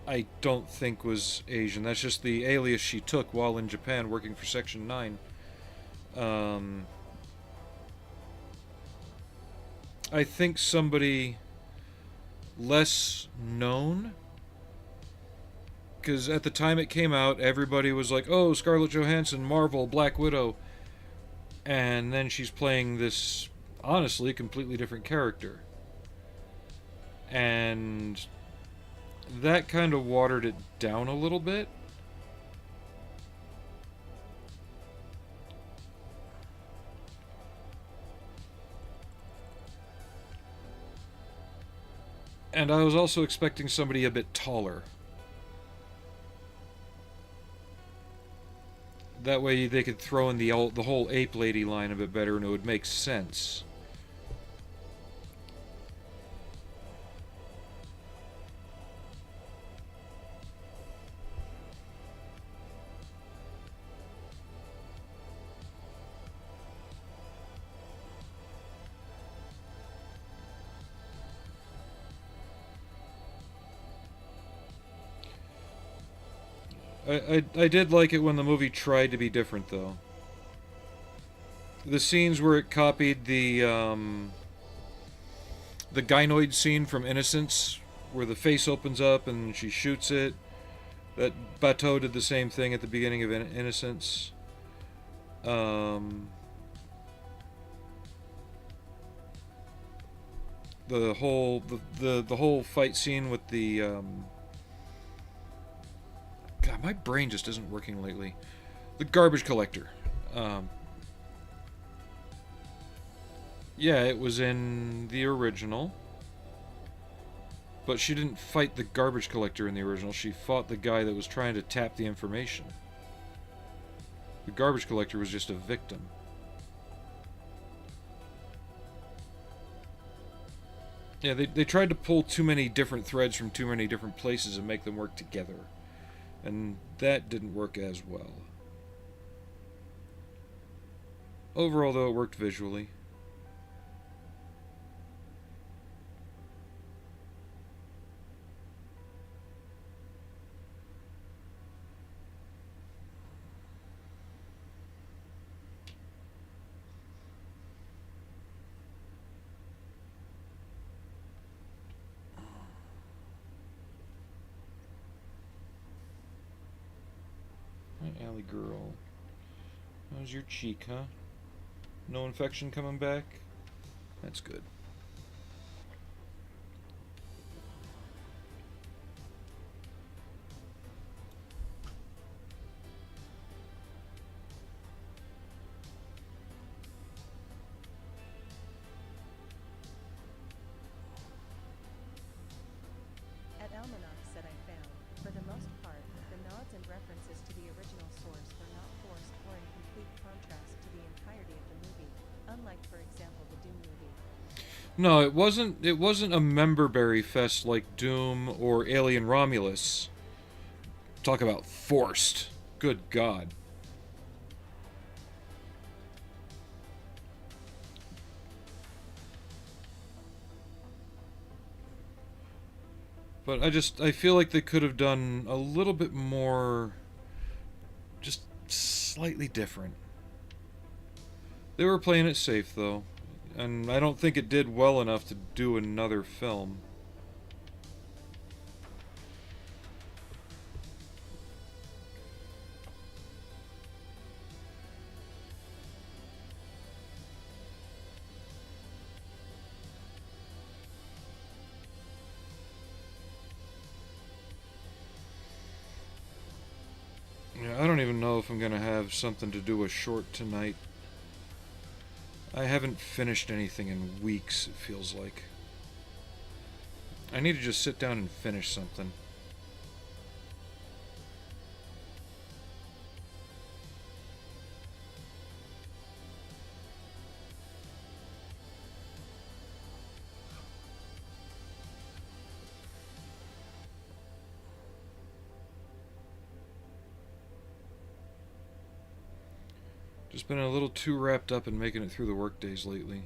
I don't think was Asian. That's just the alias she took while in Japan working for Section 9. I think somebody less known. Because at the time it came out, everybody was like, oh, Scarlett Johansson, Marvel, Black Widow. And then she's playing this, honestly, completely different character. And that kind of watered it down a little bit. And I was also expecting somebody a bit taller. That way they could throw in the whole ape lady line a bit better and it would make sense. I did like it when the movie tried to be different, though. The scenes where it copied the gynoid scene from Innocence, where the face opens up and she shoots it. That Bateau did the same thing at the beginning of Innocence. The whole fight scene with the God, my brain just isn't working lately. The garbage collector. Yeah, it was in the original. But she didn't fight the garbage collector in the original. She fought the guy that was trying to tap the information. The garbage collector was just a victim. Yeah, they tried to pull too many different threads from too many different places and make them work together. And that didn't work as well. Overall, though, it worked visually. Alley girl. How's your cheek, huh? No infection coming back? That's good. At Almanac said I found, for the most part, the nods and references to the original source were not forced or in complete contrast to the entirety of the movie, unlike, for example, the Doom movie. No, it wasn't. It wasn't a memberberry fest like Doom or Alien Romulus. Talk about forced. Good God. But I feel like they could have done a little bit more, just slightly different. They were playing it safe, though, and I don't think it did well enough to do another film. Yeah, I don't even know if I'm gonna have something to do a short tonight. I haven't finished anything in weeks, it feels like. I need to just sit down and finish something. Just been a little too wrapped up in making it through the work days lately.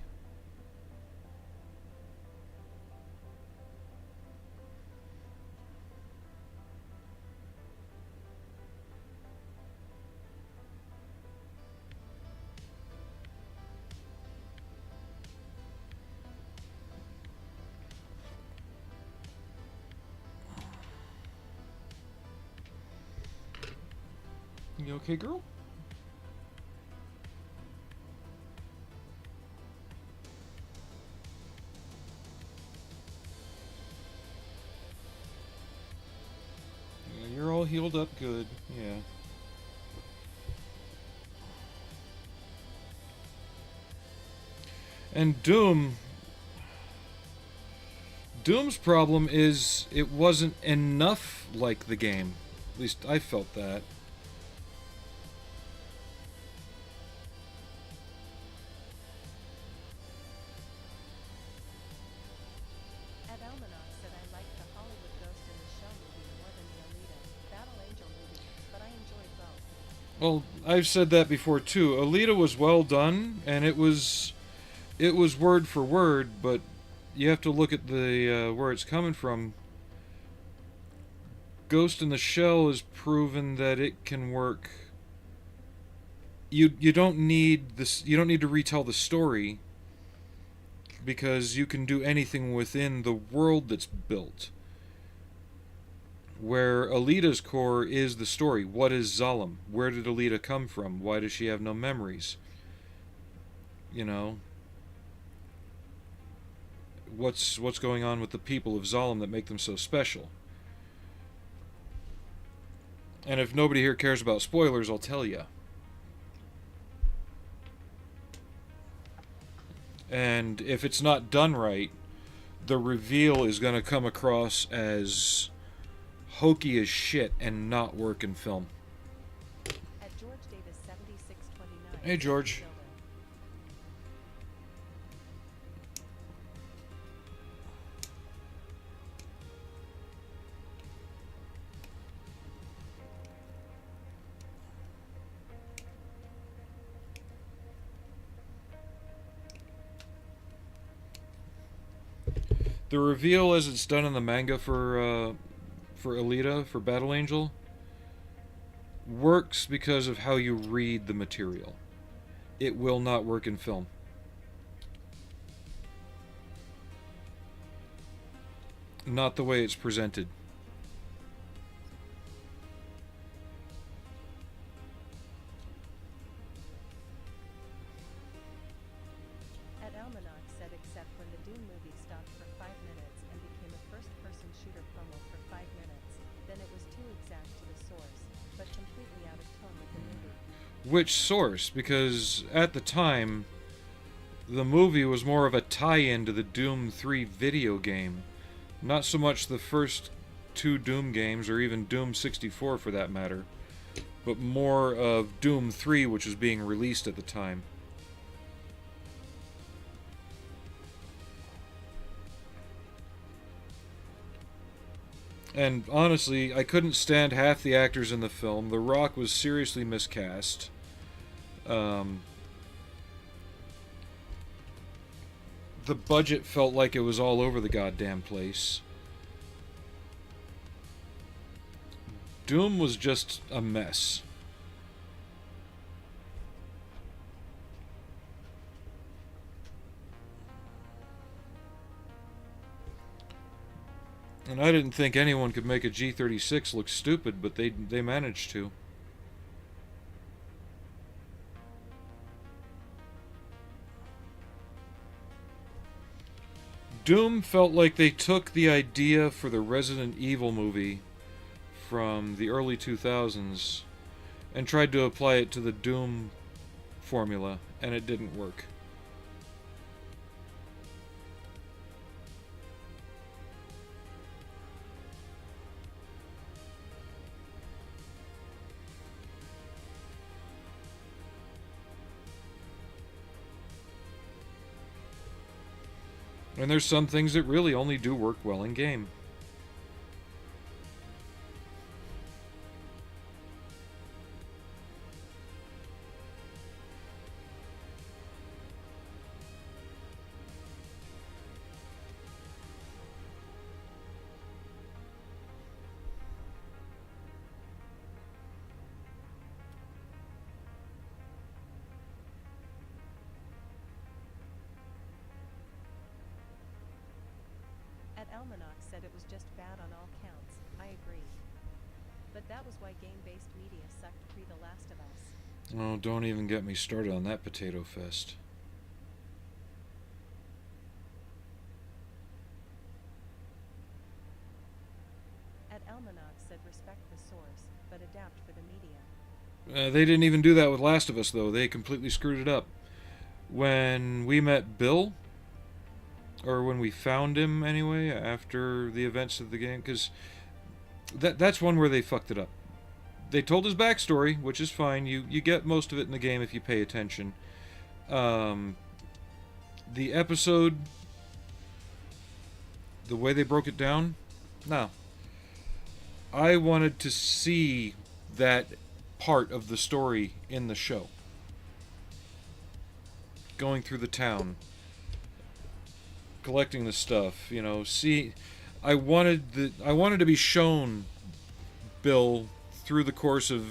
You okay, girl? Yeah, you're all healed up good. Yeah. And Doom's problem is it wasn't enough like the game. At least I felt that. Ed Elmanoff said I liked the Hollywood Ghost in the Shell movie more than the Alita Battle Angel movie, but I enjoyed both. Well, I've said that before too. Alita was well done, and it was word for word, but you have to look at the where it's coming from. Ghost in the Shell has proven that it can work. You don't need this. You don't need to retell the story because you can do anything within the world that's built. Where Alita's core is the story. What is Zalem? Where did Alita come from? Why does she have no memories? You know, what's going on with the people of Zalem that make them so special? And if nobody here cares about spoilers, I'll tell you. And if it's not done right, the reveal is going to come across as hokey as shit and not work in film. At George Davis 7629. Hey, George. The reveal, as it's done in the manga for Alita, for Battle Angel, works because of how you read the material. It will not work in film. Not the way it's presented. Ed Elmanoff said except when the Doom movie stopped for 5 minutes and became a first-person shooter promo for 5 minutes, then it was too exact to the source, but completely out of tone with the movie. Which source? Because at the time, the movie was more of a tie-in to the Doom 3 video game. Not so much the first two Doom games, or even Doom 64 for that matter, but more of Doom 3, which was being released at the time. And honestly, I couldn't stand half the actors in the film. The Rock was seriously miscast. The budget felt like it was all over the goddamn place. Doom was just a mess. And I didn't think anyone could make a G36 look stupid, but they managed to. Doom felt like they took the idea for the Resident Evil movie from the early 2000s and tried to apply it to the Doom formula, and it didn't work. And there's some things that really only do work well in game. Almanac said it was just bad on all counts. I agree. But that was why game-based media sucked pre The Last of Us. Oh, don't even get me started on that potato fest. At Almanac said respect the source, but adapt for the media. They didn't even do that with Last of Us, though. They completely screwed it up. When we met Bill, or when we found him anyway, after the events of the game, because that's one where they fucked it up. They told his backstory, which is fine. You get most of it in the game if you pay attention. The episode, the way they broke it down, no. I wanted to see that part of the story in the show. Going through the town, collecting the stuff, see, I wanted to be shown Bill through the course of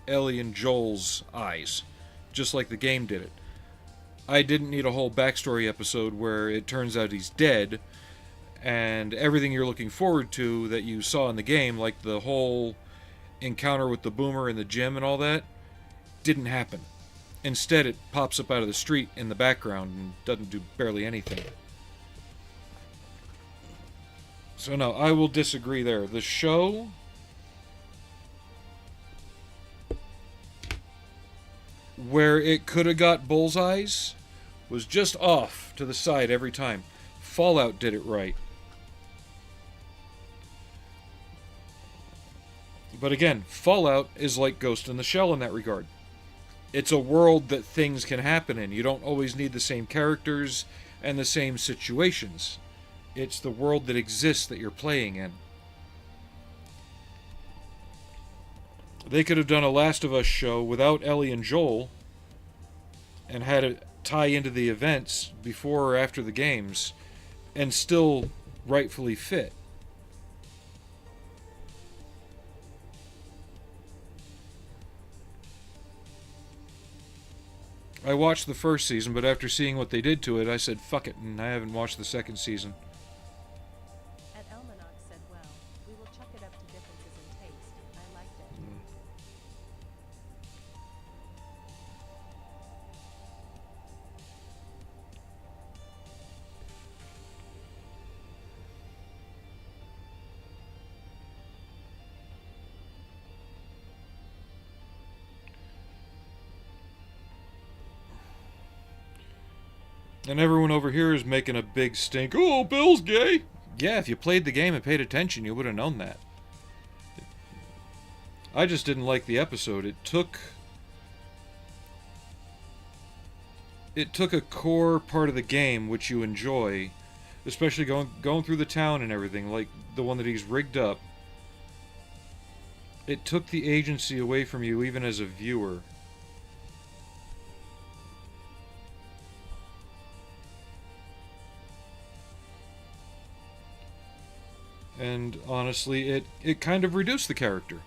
Ellie and Joel's eyes, just like the game did it. I didn't need a whole backstory episode where it turns out he's dead, and everything you're looking forward to that you saw in the game, like the whole encounter with the boomer in the gym and all that, didn't happen. Instead, it pops up out of the street in the background and doesn't do barely anything. So no, I will disagree there. The show, where it could have got bullseyes, was just off to the side every time. Fallout did it right. But again, Fallout is like Ghost in the Shell in that regard. It's a world that things can happen in. You don't always need the same characters and the same situations. It's the world that exists that you're playing in. They could have done a Last of Us show without Ellie and Joel and had it tie into the events before or after the games and still rightfully fit. I watched the first season, but after seeing what they did to it, I said, fuck it, and I haven't watched the second season. At Almanac said, well, we will chuck it up to differences in taste. I liked it. And everyone over here is making a big stink. Oh, Bill's gay! Yeah, if you played the game and paid attention, you would have known that. I just didn't like the episode. It took a core part of the game which you enjoy, especially going through the town and everything, like the one that he's rigged up. It took the agency away from you even as a viewer. And honestly, it kind of reduced the character.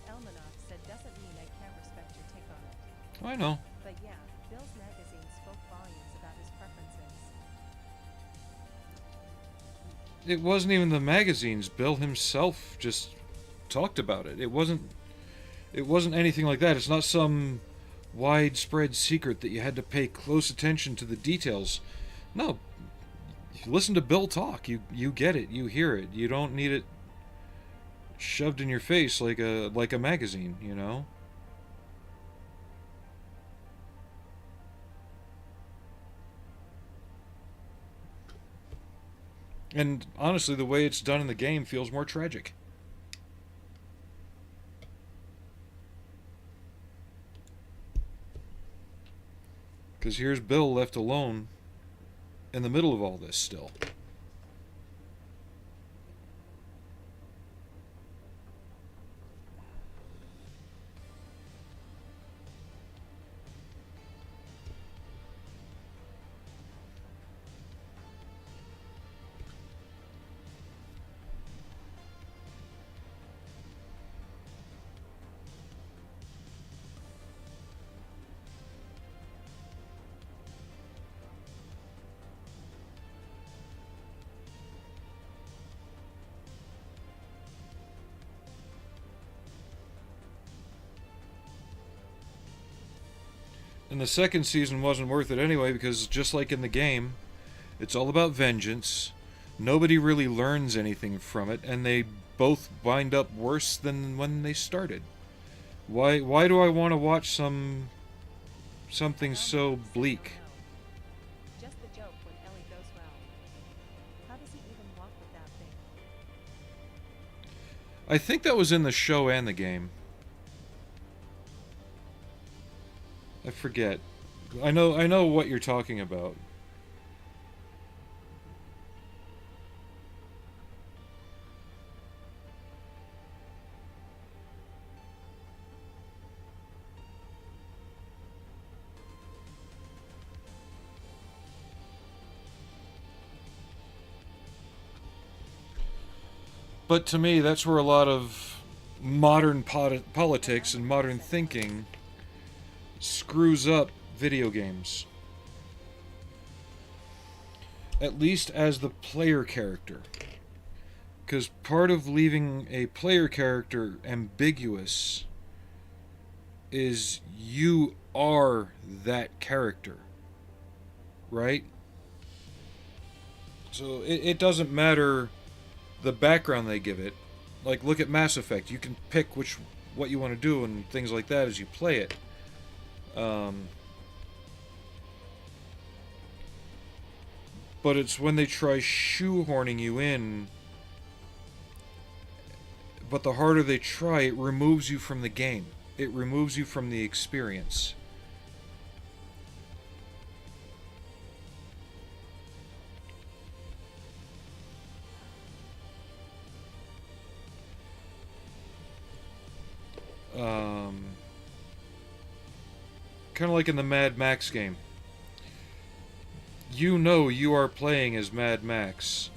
Almanac said doesn't mean I can't respect your take on it. I know. But yeah, Bill's magazine spoke volumes about his preferences. It wasn't even the magazines. Bill himself just talked about it. It wasn't anything like that. It's not some widespread secret that you had to pay close attention to the details. No. If you listen to Bill talk, you get it, you hear it. You don't need it shoved in your face like a magazine, you know? And honestly, the way it's done in the game feels more tragic. Because here's Bill left alone in the middle of all this still. And the second season wasn't worth it anyway because just like in the game, it's all about vengeance. Nobody really learns anything from it, and they both wind up worse than when they started. Why do I want to watch something so bleak? Just the joke when Ellie goes well. How does he even walk with that thing? I think that was in the show and the game. I forget. I know what you're talking about. But to me, that's where a lot of modern politics and modern thinking screws up video games. At least as the player character. Because part of leaving a player character ambiguous is you are that character. Right? So it doesn't matter the background they give it. Like, look at Mass Effect. You can pick what you want to do and things like that as you play it. But it's when they try shoehorning you in, but the harder they try, it removes you from the game. It removes you from the experience. Kind of like in the Mad Max game. You know you are playing as Mad Max.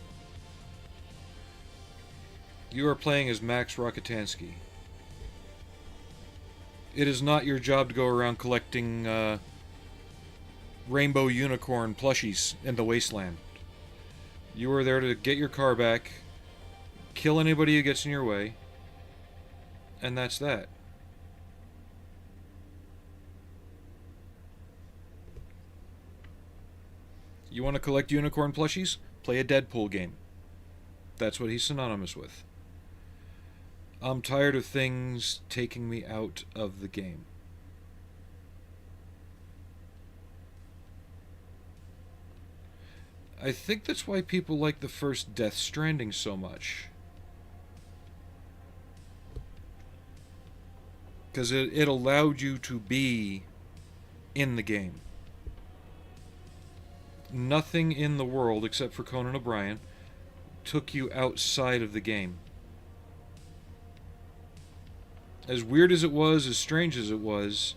You are playing as Max Rockatansky. It is not your job to go around collecting rainbow unicorn plushies in the wasteland. You are there to get your car back, kill anybody who gets in your way, and that's that. You want to collect unicorn plushies? Play a Deadpool game. That's what he's synonymous with. I'm tired of things taking me out of the game. I think that's why people like the first Death Stranding so much. Because it allowed you to be in the game. Nothing in the world, except for Conan O'Brien, took you outside of the game. As weird as it was, as strange as it was,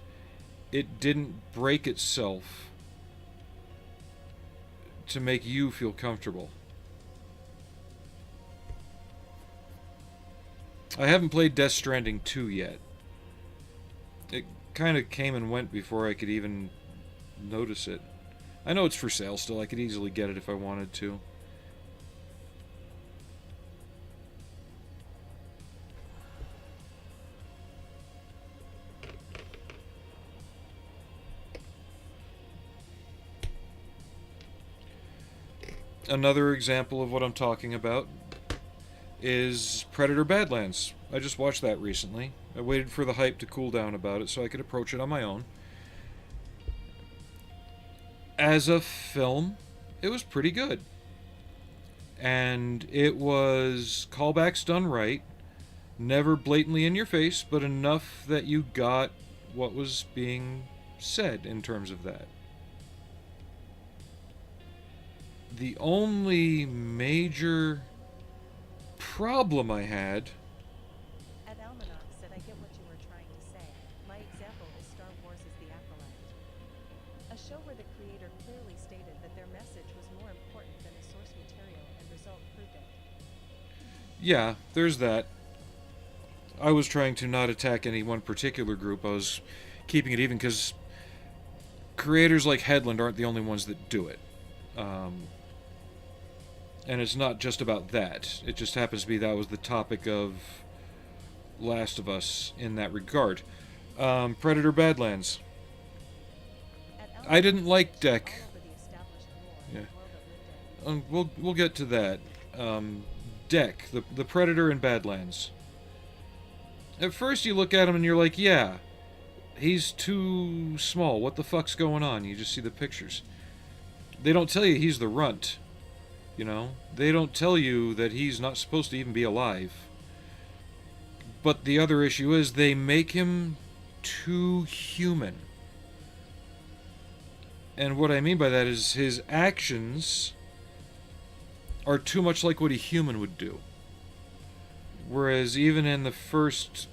it didn't break itself to make you feel comfortable. I haven't played Death Stranding 2 yet. It kind of came and went before I could even notice it. I know it's for sale still. I could easily get it if I wanted to. Another example of what I'm talking about is Predator Badlands. I just watched that recently. I waited for the hype to cool down about it so I could approach it on my own. As a film, it was pretty good. And it was callbacks done right. Never blatantly in your face, but enough that you got what was being said in terms of that. The only major problem I had... Ed Almanac said, I get what you were trying to say. My example is Star Wars as the Acolyte. A show where the creator clearly stated that their message was more important than the source material, and result proved it. Yeah, there's that. I was trying to not attack any one particular group. I was keeping it even because creators like Headland aren't the only ones that do it. And it's not just about that. It just happens to be that was the topic of Last of Us in that regard. Predator Badlands. I didn't like Deck. all over the established lore Yeah. and world it lived in. We'll get to that. Deck, the Predator in Badlands. At first, you look at him and you're like, yeah, he's too small. What the fuck's going on? You just see the pictures. They don't tell you he's the runt. You know? They don't tell you that he's not supposed to even be alive. But the other issue is they make him too human. And what I mean by that is his actions are too much like what a human would do. Whereas even in the first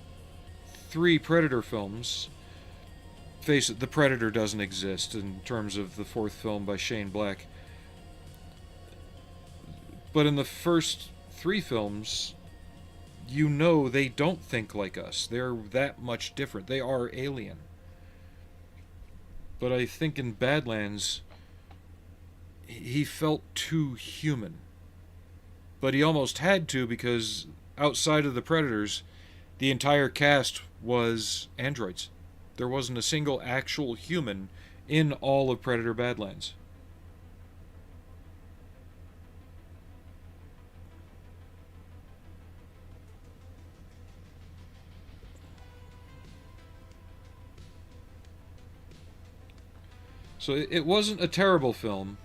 3 Predator films, face it, the Predator doesn't exist in terms of the 4th film by Shane Black. But in the first 3 films, you know they don't think like us. They're that much different. They are alien. But I think in Badlands, he felt too human. But he almost had to, because outside of the Predators, the entire cast was androids. There wasn't a single actual human in all of Predator Badlands. So it wasn't a terrible film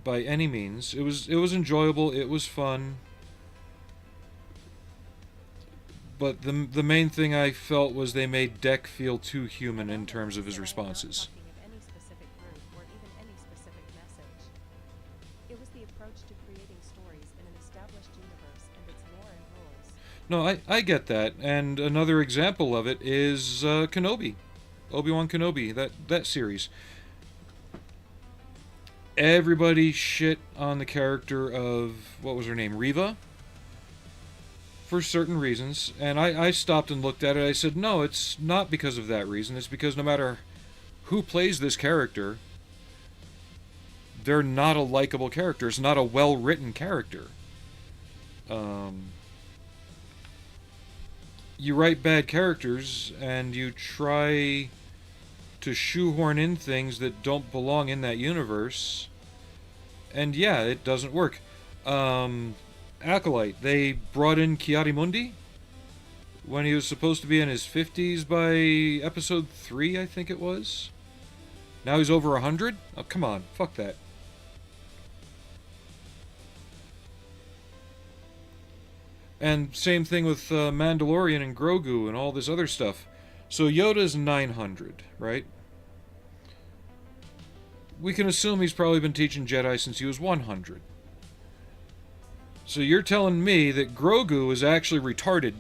by any means. It was enjoyable, it was fun. But the main thing I felt was they made Deck feel too human in terms of his responses. I'm not talking of any specific group or even any specific message. It was the approach to creating stories in an established universe and its lore and rules. No, I get that. And another example of it is Kenobi. Obi-Wan Kenobi, that series. Everybody shit on the character of, what was her name, Reva? For certain reasons. And I stopped and looked at it. I said, no, it's not because of that reason. It's because no matter who plays this character, they're not a likable character. It's not a well-written character. You write bad characters and you try to shoehorn in things that don't belong in that universe, and yeah, it doesn't work. Acolyte, they brought in Ki-Adi-Mundi when he was supposed to be in his 50s by episode 3, I think it was. Now he's over 100? Oh, come on, fuck that. And same thing with Mandalorian and Grogu and all this other stuff. So Yoda's 900, right? We can assume he's probably been teaching Jedi since he was 100. So you're telling me that Grogu is actually retarded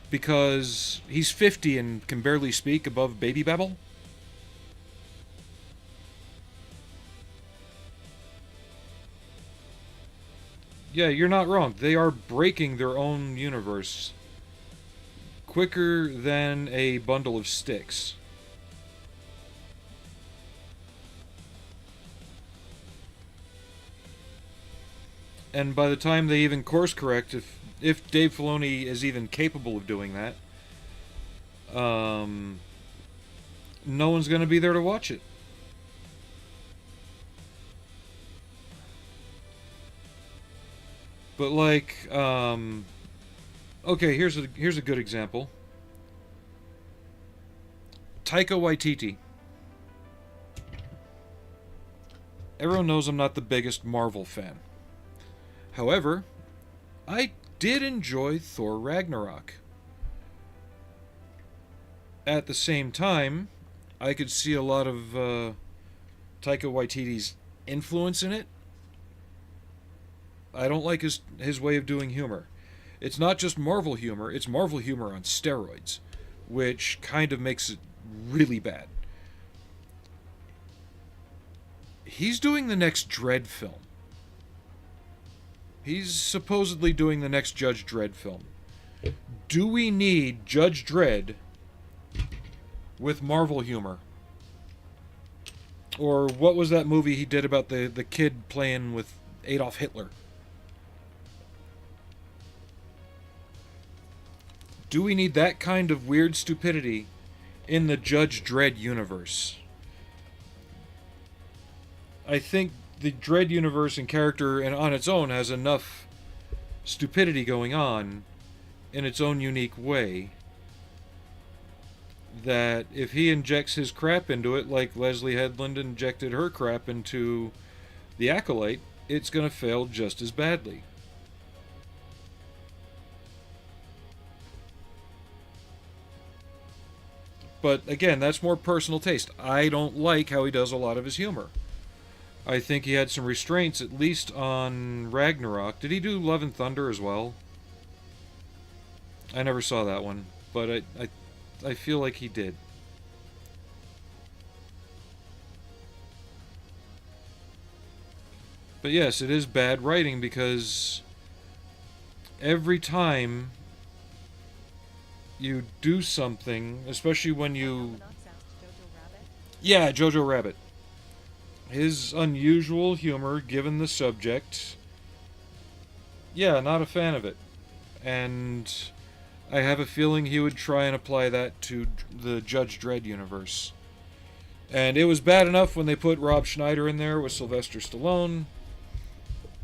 because he's 50 and can barely speak above baby babble? Yeah, you're not wrong. They are breaking their own universe quicker than a bundle of sticks. And by the time they even course correct, if Dave Filoni is even capable of doing that, no one's going to be there to watch it. But like, okay, here's a good example. Taika Waititi. Everyone knows I'm not the biggest Marvel fan. However, I did enjoy Thor Ragnarok. At the same time, I could see a lot of Taika Waititi's influence in it. I don't like his way of doing humor. It's not just Marvel humor, it's Marvel humor on steroids, which kind of makes it really bad. He's doing the next Dredd film. He's supposedly doing the next Judge Dredd film. Do we need Judge Dredd with Marvel humor? Or what was that movie he did about the kid playing with Adolf Hitler? Do we need that kind of weird stupidity in the Judge Dredd universe? I think the Dread universe and character, and on its own, has enough stupidity going on in its own unique way that if he injects his crap into it, like Leslie Headland injected her crap into the Acolyte, it's going to fail just as badly. But again, that's more personal taste. I don't like how he does a lot of his humor. I think he had some restraints, at least on Ragnarok. Did he do Love and Thunder as well? I never saw that one, but I feel like he did. But yes, it is bad writing because every time you do something, especially when you... Almanacs asked Jojo Rabbit. Yeah, Jojo Rabbit. His unusual humor, given the subject, yeah, not a fan of it. And I have a feeling he would try and apply that to the Judge Dredd universe. And it was bad enough when they put Rob Schneider in there with Sylvester Stallone.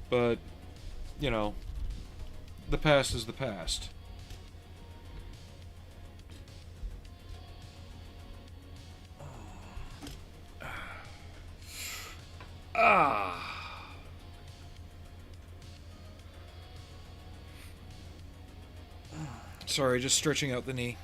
But, you know, the past is the past. Ah. Sorry, just stretching out the knee.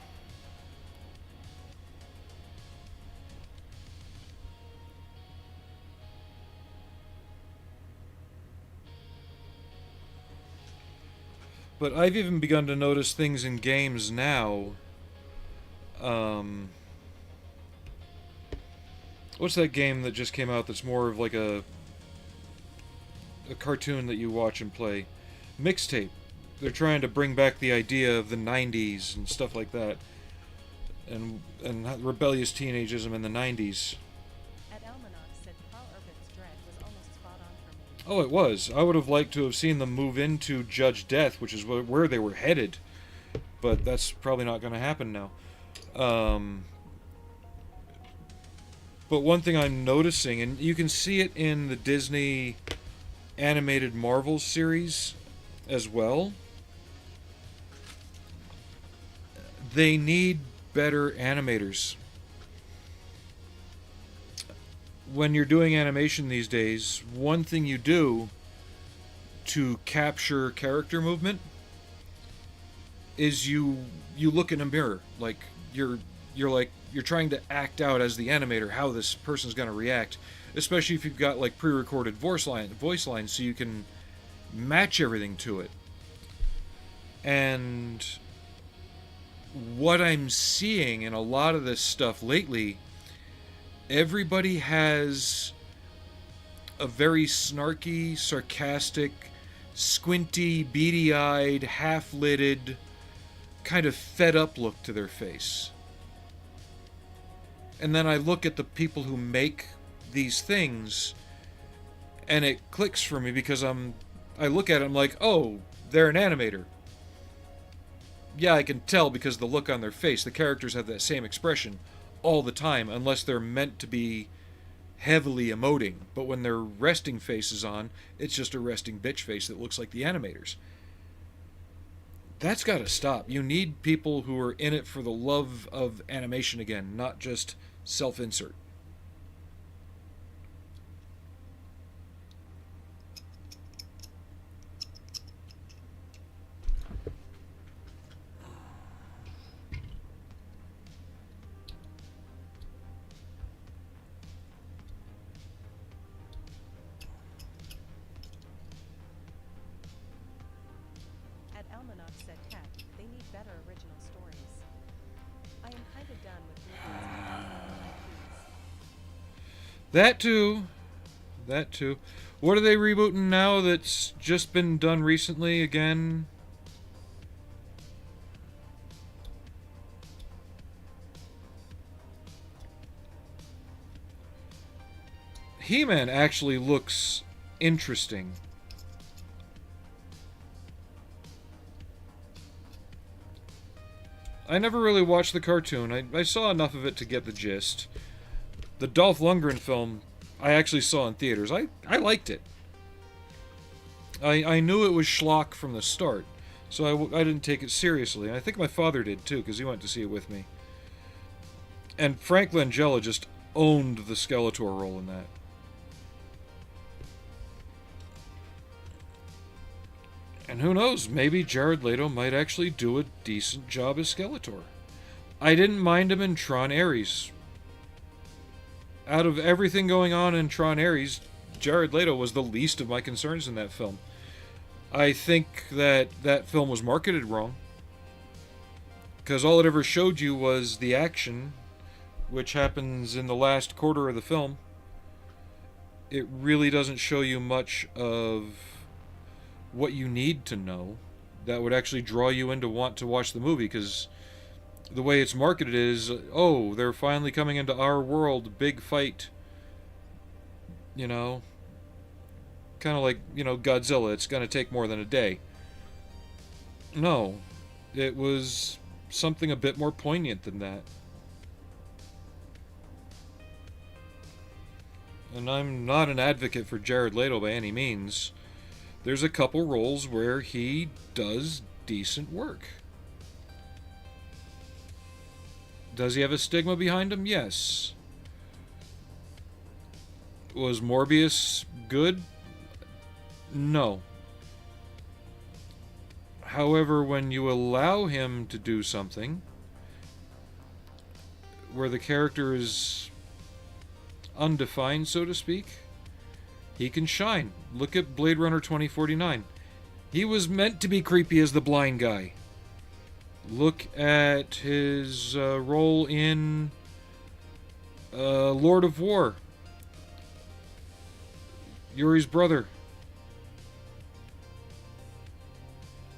But I've even begun to notice things in games now. What's that game that just came out that's more of like a cartoon that you watch and play? Mixtape. They're trying to bring back the idea of the 90s and stuff like that. And rebellious teenageism in the 90s. At Almanac said Carl Urban's Dread was almost spot on for me. Oh, it was. I would have liked to have seen them move into Judge Death, which is where they were headed. But that's probably not going to happen now. But one thing I'm noticing, and you can see it in the Disney animated Marvel series as well, they need better animators. When you're doing animation these days, one thing you do to capture character movement is you look in a mirror, like you're trying to act out as the animator how this person's going to react, especially if you've got like pre-recorded voice lines so you can match everything to it. And what I'm seeing in a lot of this stuff lately, everybody has a very snarky, sarcastic, squinty, beady-eyed, half-lidded, kind of fed-up look to their face. And then I look at the people who make these things, and it clicks for me because I look at it, I'm like, oh, they're an animator. Yeah, I can tell because the look on their face. The characters have that same expression all the time, unless they're meant to be heavily emoting. But when their resting face is on, it's just a resting bitch face that looks like the animators. That's got to stop. You need people who are in it for the love of animation again, not just self-insert. At Almanac said Cat, they need better original stories. I am kind of done with movies and IPs. That too. That too. What are they rebooting now that's just been done recently again? He-Man actually looks interesting. I never really watched the cartoon. I saw enough of it to get the gist. The Dolph Lundgren film I actually saw in theaters. I liked it. I knew it was schlock from the start, so I didn't take it seriously. And I think my father did too, because he went to see it with me. And Frank Langella just owned the Skeletor role in that. And who knows, maybe Jared Leto might actually do a decent job as Skeletor. I didn't mind him in Tron Ares. Out of everything going on in Tron Ares, Jared Leto was the least of my concerns in that film. I think that that film was marketed wrong, because all it ever showed you was the action, which happens in the last quarter of the film. It really doesn't show you much of what you need to know that would actually draw you in to want to watch the movie, because the way it's marketed is, oh, they're finally coming into our world, big fight, you know, kind of like, you know, Godzilla, it's going to take more than a day. No, it was something a bit more poignant than that. And I'm not an advocate for Jared Leto by any means. There's a couple roles where he does decent work. Does he have a stigma behind him? Yes. Was Morbius good? No. However, when you allow him to do something where the character is undefined, so to speak, he can shine. Look at Blade Runner 2049. He was meant to be creepy as the blind guy. Look at his role in Lord of War. Yuri's brother.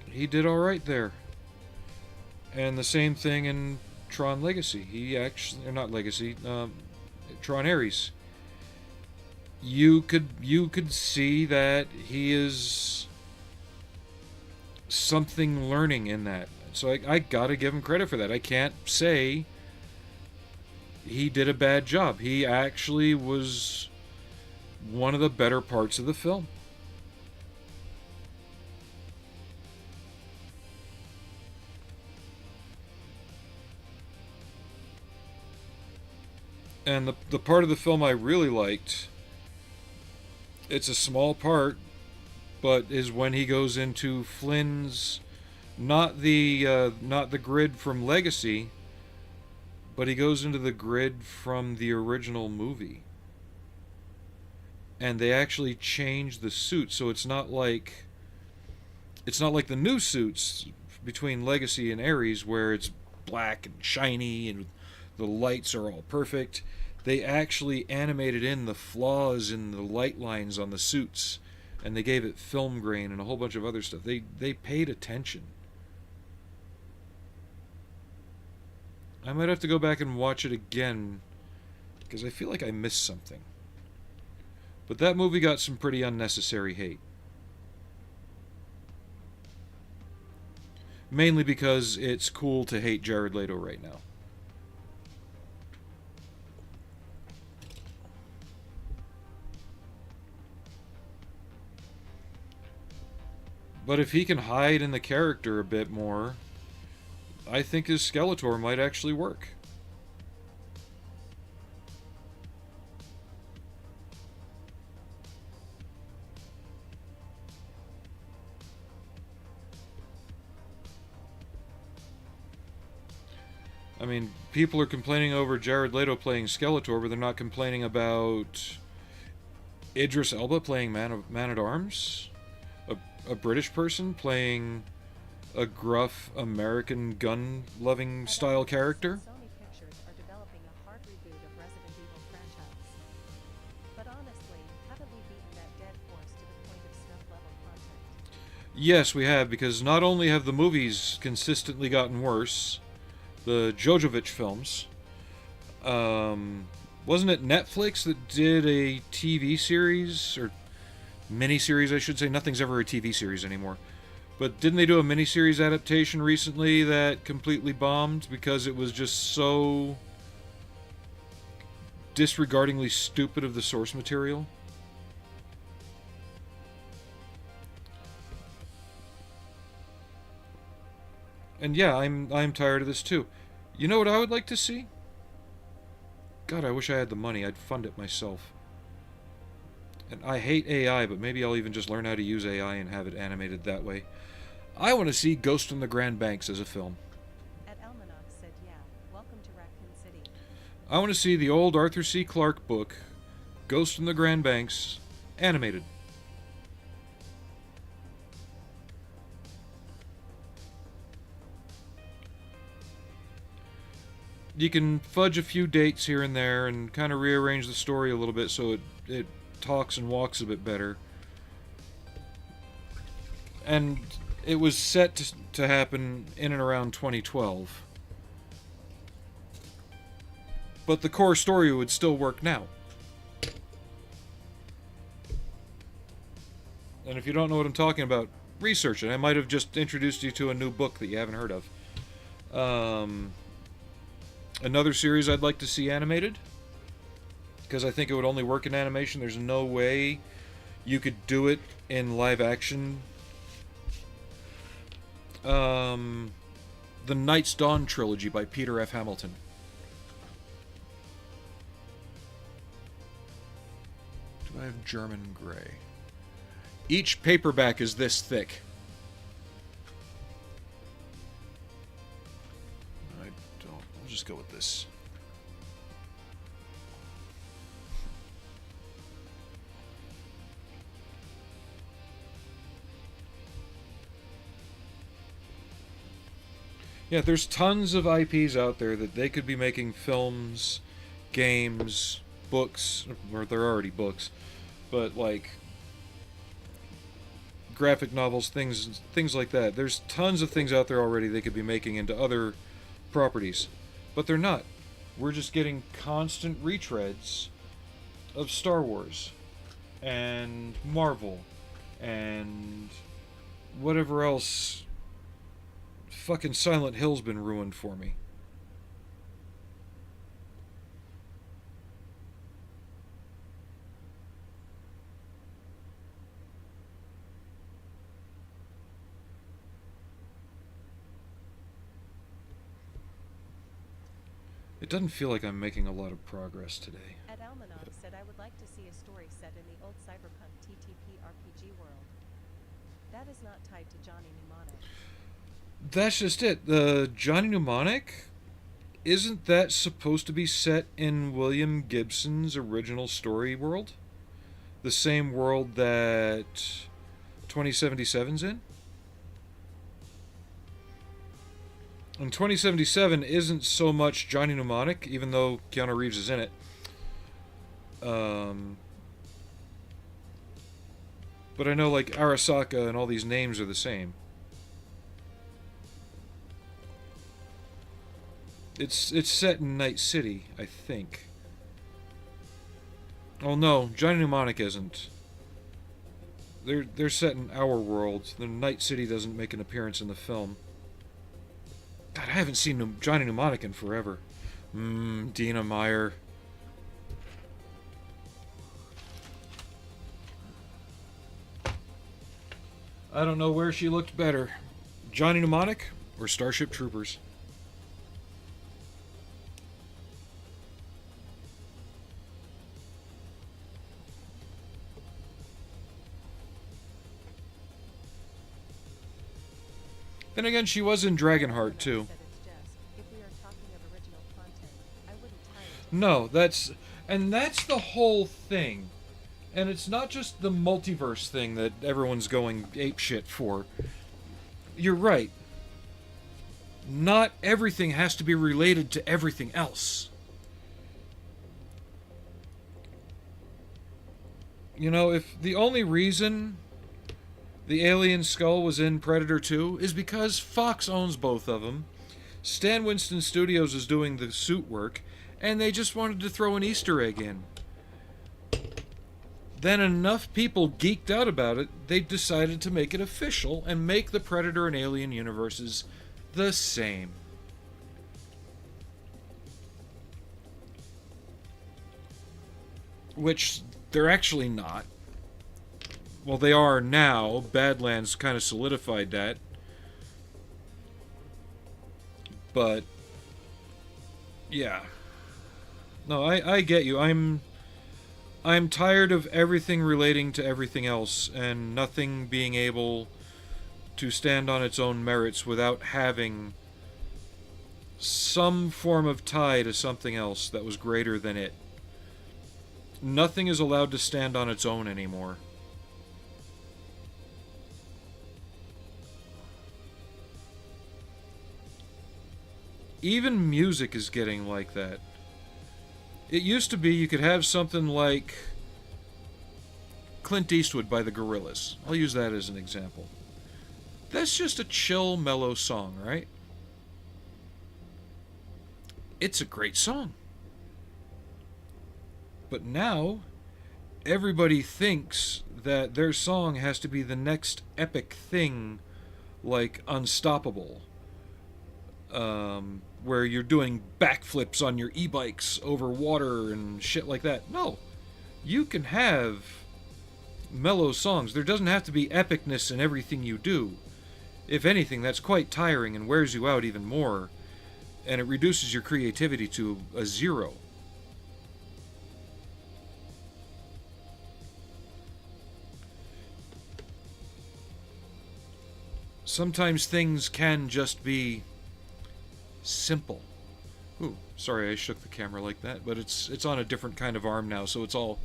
He did alright there. And the same thing in Tron Legacy. He actually, or not Legacy, Tron Ares. You could see that he is something learning in that. So I gotta give him credit for that. I can't say he did a bad job. He actually was one of the better parts of the film. And the part of the film I really liked, it's a small part, but is when he goes into Flynn's, not the grid from Legacy, but he goes into the grid from the original movie. And they actually changed the suit, so it's not like the new suits between Legacy and Ares where it's black and shiny and the lights are all perfect. They actually animated in the flaws in the light lines on the suits, and they gave it film grain and a whole bunch of other stuff. They paid attention. I might have to go back and watch it again, because I feel like I missed something. But that movie got some pretty unnecessary hate. Mainly because it's cool to hate Jared Leto right now. But if he can hide in the character a bit more, I think his Skeletor might actually work. I mean, people are complaining over Jared Leto playing Skeletor, but they're not complaining about Idris Elba playing Man-at-Arms? A British person playing a gruff American gun-loving style character? Sony Pictures are developing a hard reboot of Resident Evil franchise. But honestly, haven't we beaten that dead horse to the point of snuff-level content? Yes, we have, because not only have the movies consistently gotten worse, the Jojovich films, wasn't it Netflix that did a TV series, or miniseries, I should say? Nothing's ever a TV series anymore. But didn't they do a miniseries adaptation recently that completely bombed because it was just so disregardingly stupid of the source material. And yeah, I'm tired of this too. You know what I would like to see? God, I wish I had the money. I'd fund it myself. And I hate AI, but maybe I'll even just learn how to use AI and have it animated that way. I want to see Ghost in the Grand Banks as a film. Ed Almanac said, yeah, welcome to Raccoon City. I want to see the old Arthur C. Clarke book, Ghost in the Grand Banks, animated. You can fudge a few dates here and there and kind of rearrange the story a little bit so it talks and walks a bit better. And it was set to happen in and around 2012. But the core story would still work now. And if you don't know what I'm talking about, research it. I might have just introduced you to a new book that you haven't heard of. Another series I'd like to see animated, because I think it would only work in animation. There's no way you could do it in live action. The Night's Dawn trilogy by Peter F. Hamilton. Do I have German Gray? Each paperback is this thick. I'll just go with this. Yeah, there's tons of IPs out there that they could be making films, games, books, or they're already books, but like graphic novels, things like that. There's tons of things out there already they could be making into other properties, but they're not. We're just getting constant retreads of Star Wars and Marvel and whatever else. Fucking Silent Hill's been ruined for me. It doesn't feel like I'm making a lot of progress today. Ed Almanac said, I would like to see a story set in the old cyberpunk TTP RPG world. That is not tied to Johnny Mnemonic. That's just it. The Johnny Mnemonic, isn't that supposed to be set in William Gibson's original story world? The same world that 2077's in? And 2077 isn't so much Johnny Mnemonic, even though Keanu Reeves is in it. But I know like Arasaka and all these names are the same. It's set in Night City, I think. Oh no, Johnny Mnemonic isn't. They're set in our world. The Night City doesn't make an appearance in the film. God, I haven't seen Johnny Mnemonic in forever. Dina Meyer. I don't know where she looked better. Johnny Mnemonic or Starship Troopers? Then again, she was in Dragonheart too. No, that's the whole thing. And it's not just the multiverse thing that everyone's going apeshit for. You're right. Not everything has to be related to everything else. You know, if the only reason the alien skull was in Predator 2 is because Fox owns both of them, Stan Winston Studios is doing the suit work, and they just wanted to throw an Easter egg in. Then enough people geeked out about it, they decided to make it official and make the Predator and Alien universes the same. which they're actually not. Well, they are now. Badlands kind of solidified that. But, yeah. No, I get you. I'm tired of everything relating to everything else, and nothing being able to stand on its own merits without having some form of tie to something else that was greater than it. Nothing is allowed to stand on its own anymore. Even music is getting like that. It used to be you could have something like Clint Eastwood by the Gorillaz. I'll use that as an example. That's just a chill, mellow song, right? It's a great song. But now, everybody thinks that their song has to be the next epic thing, like Unstoppable, where you're doing backflips on your e-bikes over water and shit like that. No, you can have mellow songs. There doesn't have to be epicness in everything you do. If anything, that's quite tiring and wears you out even more, and it reduces your creativity to a zero. Sometimes things can just be simple. Ooh, sorry I shook the camera like that, but it's on a different kind of arm now, so it's all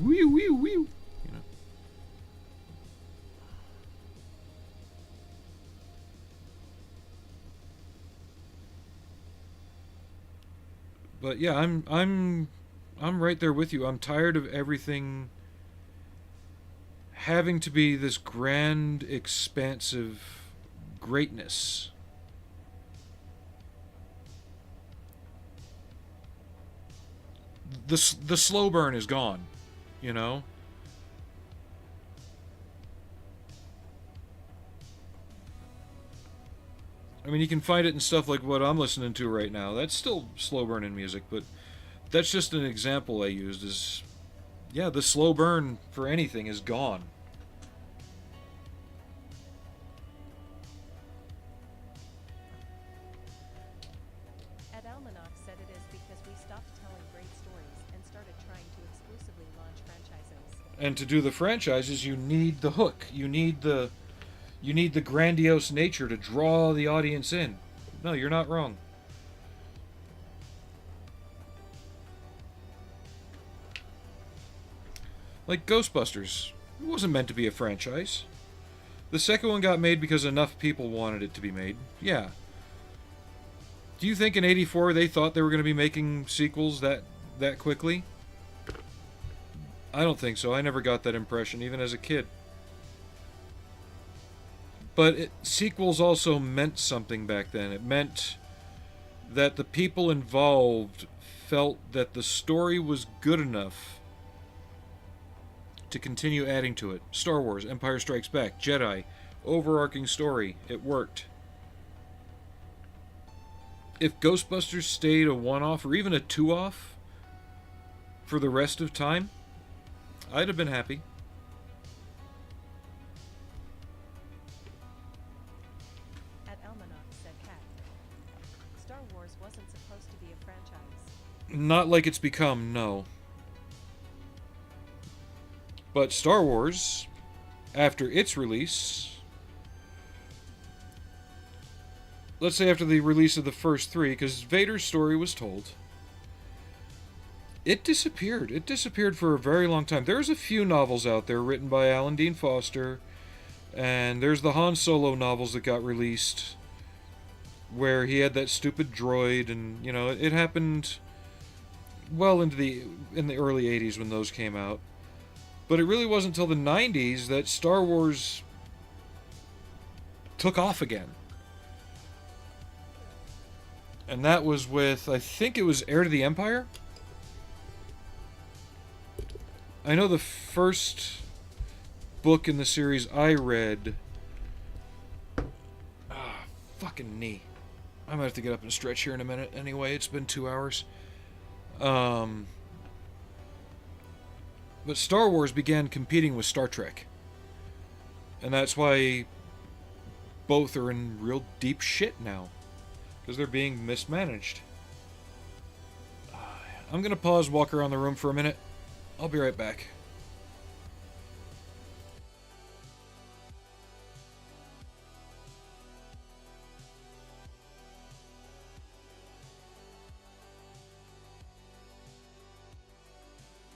wee wee wee, you know. But yeah, I'm right there with you. I'm tired of everything having to be this grand, expansive greatness. The slow burn is gone, you know? I mean, you can find it in stuff like what I'm listening to right now. That's still slow burn in music, but that's just an example I used is, yeah, the slow burn for anything is gone. Ed Almanac said it is because we stopped telling great stories and started trying to exclusively launch franchises. And to do the franchises, you need the hook. You need the grandiose nature to draw the audience in. No, you're not wrong. Like Ghostbusters. It wasn't meant to be a franchise. The second one got made because enough people wanted it to be made. Yeah. Do you think in '84 they thought they were going to be making sequels that quickly? I don't think so. I never got that impression, even as a kid. But sequels also meant something back then. It meant that the people involved felt that the story was good enough to continue adding to it. Star Wars, Empire Strikes Back, Jedi, overarching story. It worked. If Ghostbusters stayed a one-off or even a two-off for the rest of time, I'd have been happy. Ed Almanac said Cat. Star Wars wasn't supposed to be a franchise. Not like it's become, no. But Star Wars, after its release, let's say after the release of the first three, because Vader's story was told, it disappeared. It disappeared for a very long time. There's a few novels out there written by Alan Dean Foster, and there's the Han Solo novels that got released, where he had that stupid droid, and, you know, it happened well in the early 80s when those came out. But it really wasn't until the 90s that Star Wars took off again. And that was with, I think it was Heir to the Empire? I know the first book in the series I read... fucking knee. I might have to get up and stretch here in a minute. Anyway, it's been 2 hours. But Star Wars began competing with Star Trek. And that's why both are in real deep shit now. Because they're being mismanaged. I'm going to pause, walk around the room for a minute. I'll be right back.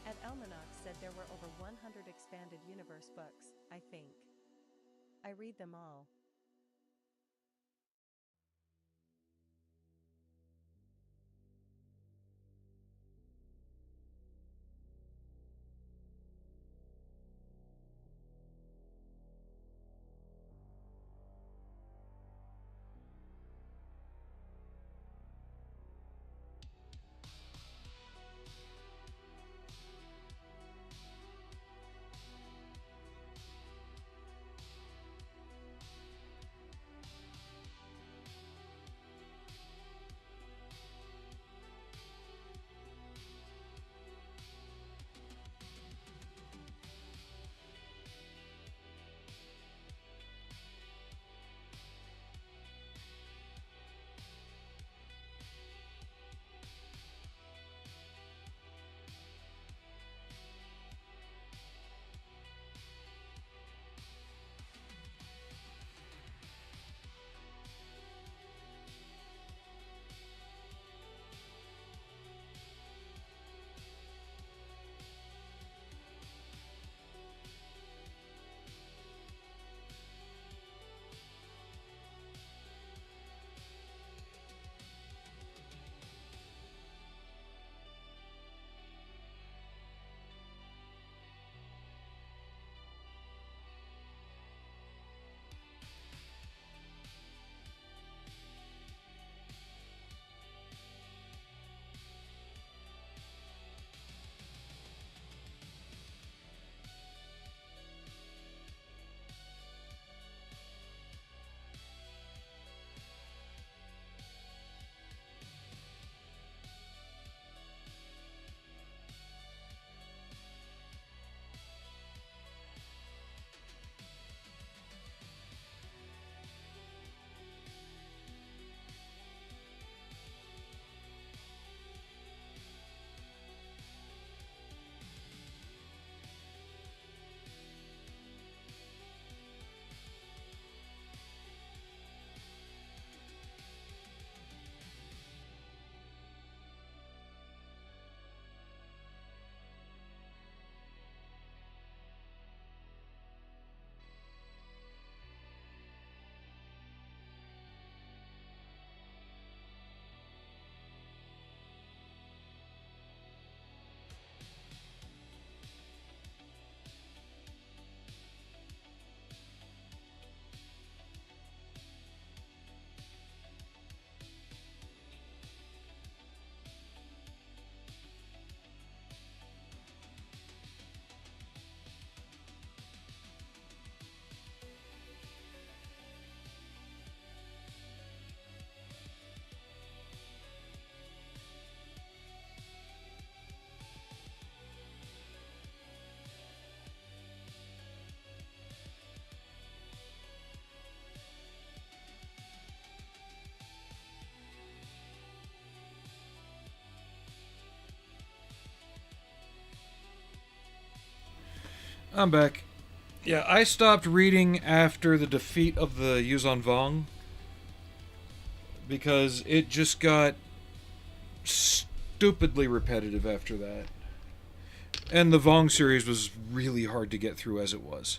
Ed Almanac said there were over 100 expanded universe books, I think. I read them all. I'm back. Yeah, I stopped reading after the defeat of the Yuzon Vong because it just got stupidly repetitive after that. And the Vong series was really hard to get through as it was.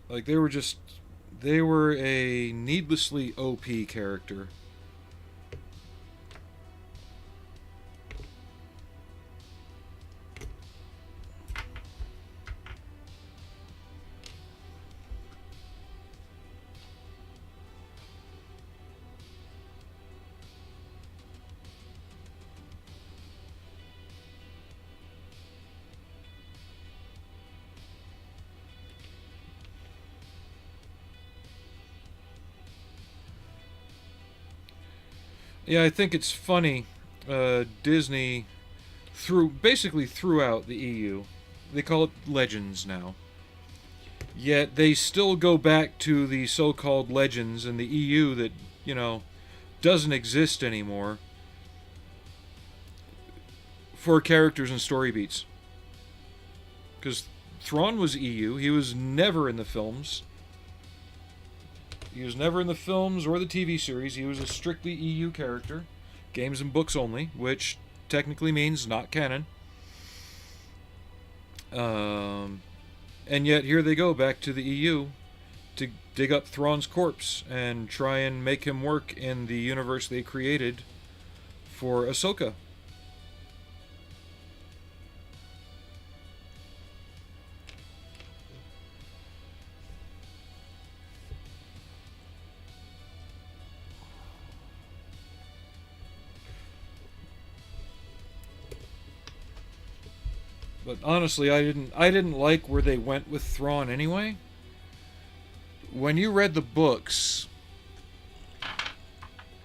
Like, they were a needlessly OP character. Yeah, I think it's funny. Disney threw out the EU. They call it Legends now. Yet they still go back to the so-called Legends and the EU that, you know, doesn't exist anymore for characters and story beats. Because Thrawn was EU. He was never in the films. He was never in the films or the TV series. He was a strictly EU character. Games and books only, which technically means not canon. And yet here they go back to the EU to dig up Thrawn's corpse and try and make him work in the universe they created for Ahsoka. But honestly, I didn't like where they went with Thrawn anyway. When you read the books,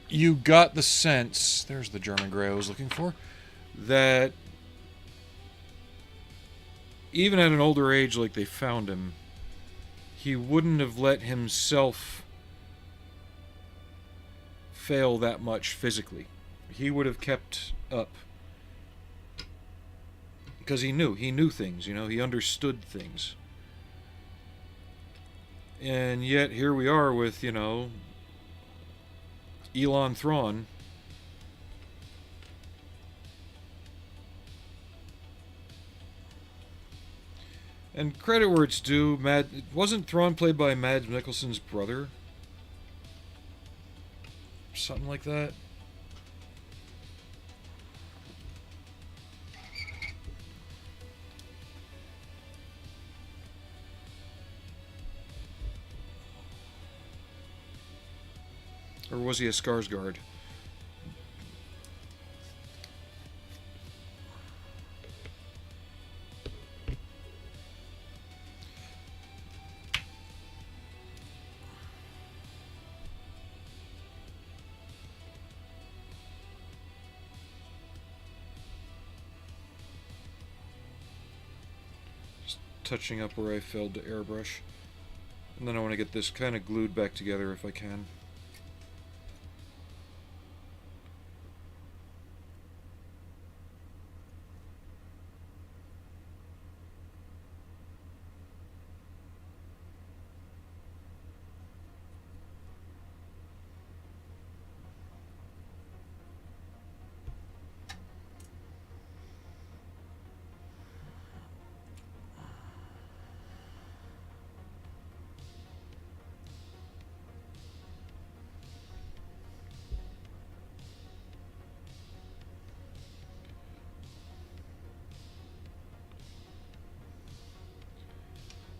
you got the sense, there's the German gray I was looking for, that even at an older age like they found him, he wouldn't have let himself fail that much physically. He would have kept up. Because he knew things, you know, he understood things. And yet here we are with, you know, Elon Thrawn. And credit where it's due, wasn't Thrawn played by Mads Mikkelsen's brother? Something like that. Or was he a Skarsgård? Just touching up where I failed to airbrush. And then I want to get this kind of glued back together if I can.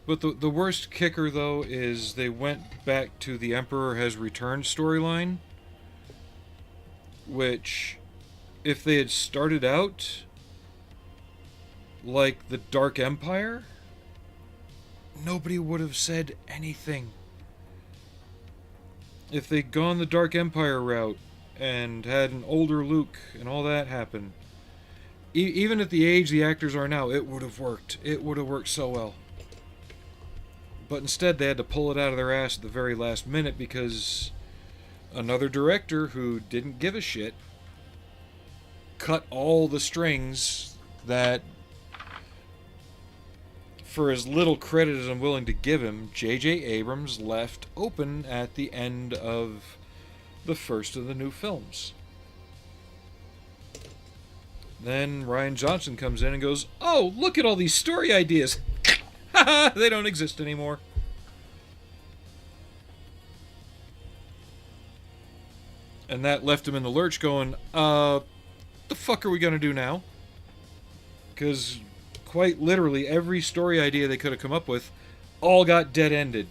But the worst kicker, though, is they went back to the Emperor Has Returned storyline, which, if they had started out like the Dark Empire, nobody would have said anything. If they'd gone the Dark Empire route and had an older Luke and all that happen, even at the age the actors are now, it would have worked. It would have worked so well. But instead, they had to pull it out of their ass at the very last minute because another director who didn't give a shit cut all the strings that, for as little credit as I'm willing to give him, J.J. Abrams left open at the end of the first of the new films. Then Rian Johnson comes in and goes, "Oh, look at all these story ideas." Haha, they don't exist anymore. And that left him in the lurch going, the fuck are we gonna do now? Because quite literally every story idea they could have come up with all got dead-ended.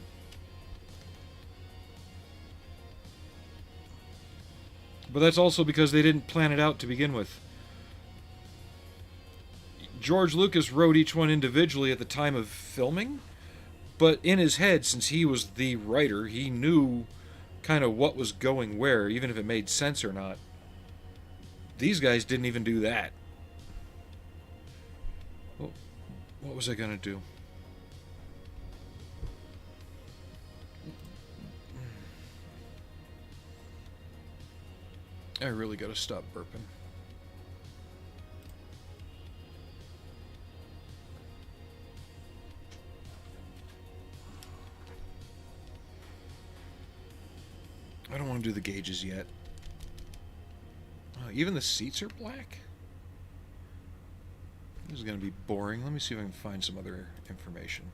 But that's also because they didn't plan it out to begin with. George Lucas wrote each one individually at the time of filming, but in his head, since he was the writer, he knew kind of what was going where, even if it made sense or not. These guys didn't even do that. Oh, what was I gonna do? I really gotta stop burping. I don't want to do the gauges yet. Even the seats are black? This is going to be boring. Let me see if I can find some other information.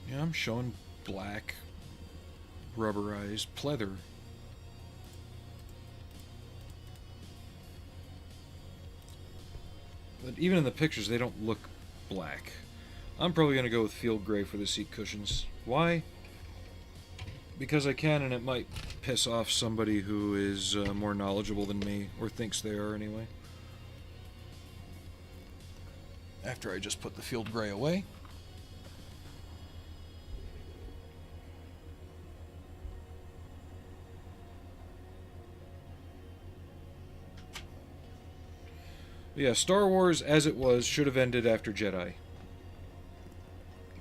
Yeah, I'm showing black, rubberized pleather. But even in the pictures, they don't look black. I'm probably going to go with field gray for the seat cushions. Why? Because I can, and it might piss off somebody who is more knowledgeable than me, or thinks they are anyway. After I just put the field gray away. Yeah, Star Wars, as it was, should have ended after Jedi.